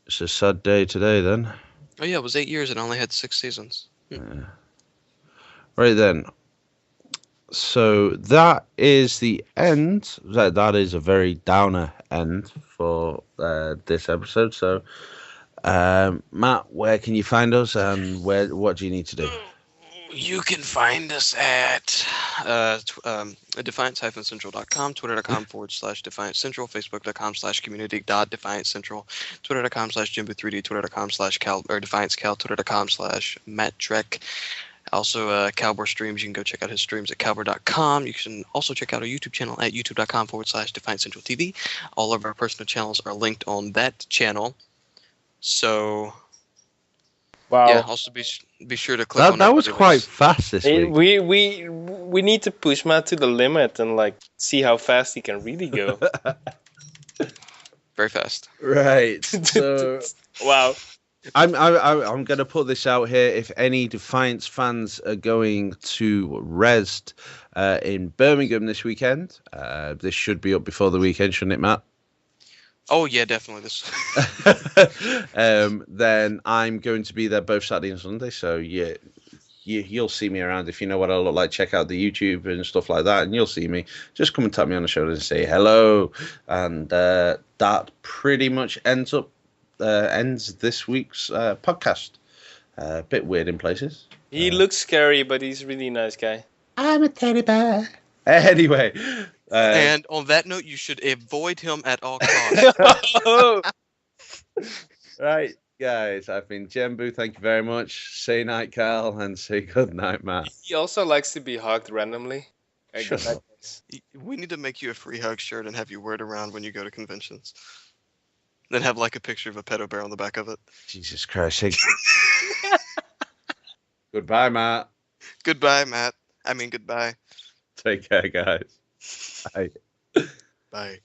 It's a sad day today then. Oh yeah, it was 8 years and only had 6 seasons. Yeah. Right then. So that is the end. That is a very downer end for this episode. So, Matt, where can you find us, and what do you need to do? You can find us at defiance-central.com, twitter.com/Defiance Central, facebook.com/community.Defiance Central, twitter.com/Jenbuu3D, twitter.com/Defiance Cal, twitter.com/Matt Trek. Also, Cowboy streams. You can go check out his streams at cowboy.com. You can also check out our YouTube channel at youtube.com/Defiance Central TV. All of our personal channels are linked on that channel. So, wow. Yeah, also be sure to click on that. That was quite fast this week. We need to push Matt to the limit and see how fast he can really go. Very fast. Right. So, wow. I'm going to put this out here. If any Defiance fans are going to Rest in Birmingham this weekend, this should be up before the weekend, shouldn't it, Matt? Oh yeah, definitely. Then I'm going to be there both Saturday and Sunday. So yeah, you'll see me around. If you know what I look like, check out the YouTube and stuff like that, and you'll see me. Just come and tap me on the shoulder and say hello. And that pretty much ends this week's podcast. A bit weird in places. He looks scary, but he's a really nice guy. I'm a teddy bear. Anyway. And on that note, you should avoid him at all costs. Right, guys. I've been Jenbuu. Thank you very much. Say night, Cal, and say good night, Matt. He also likes to be hugged randomly. We need to make you a free hug shirt and have you wear it around when you go to conventions. Then have a picture of a pedo bear on the back of it. Jesus Christ. Goodbye, Matt. Goodbye, Matt. I mean, goodbye. Take care, guys. Bye. Bye.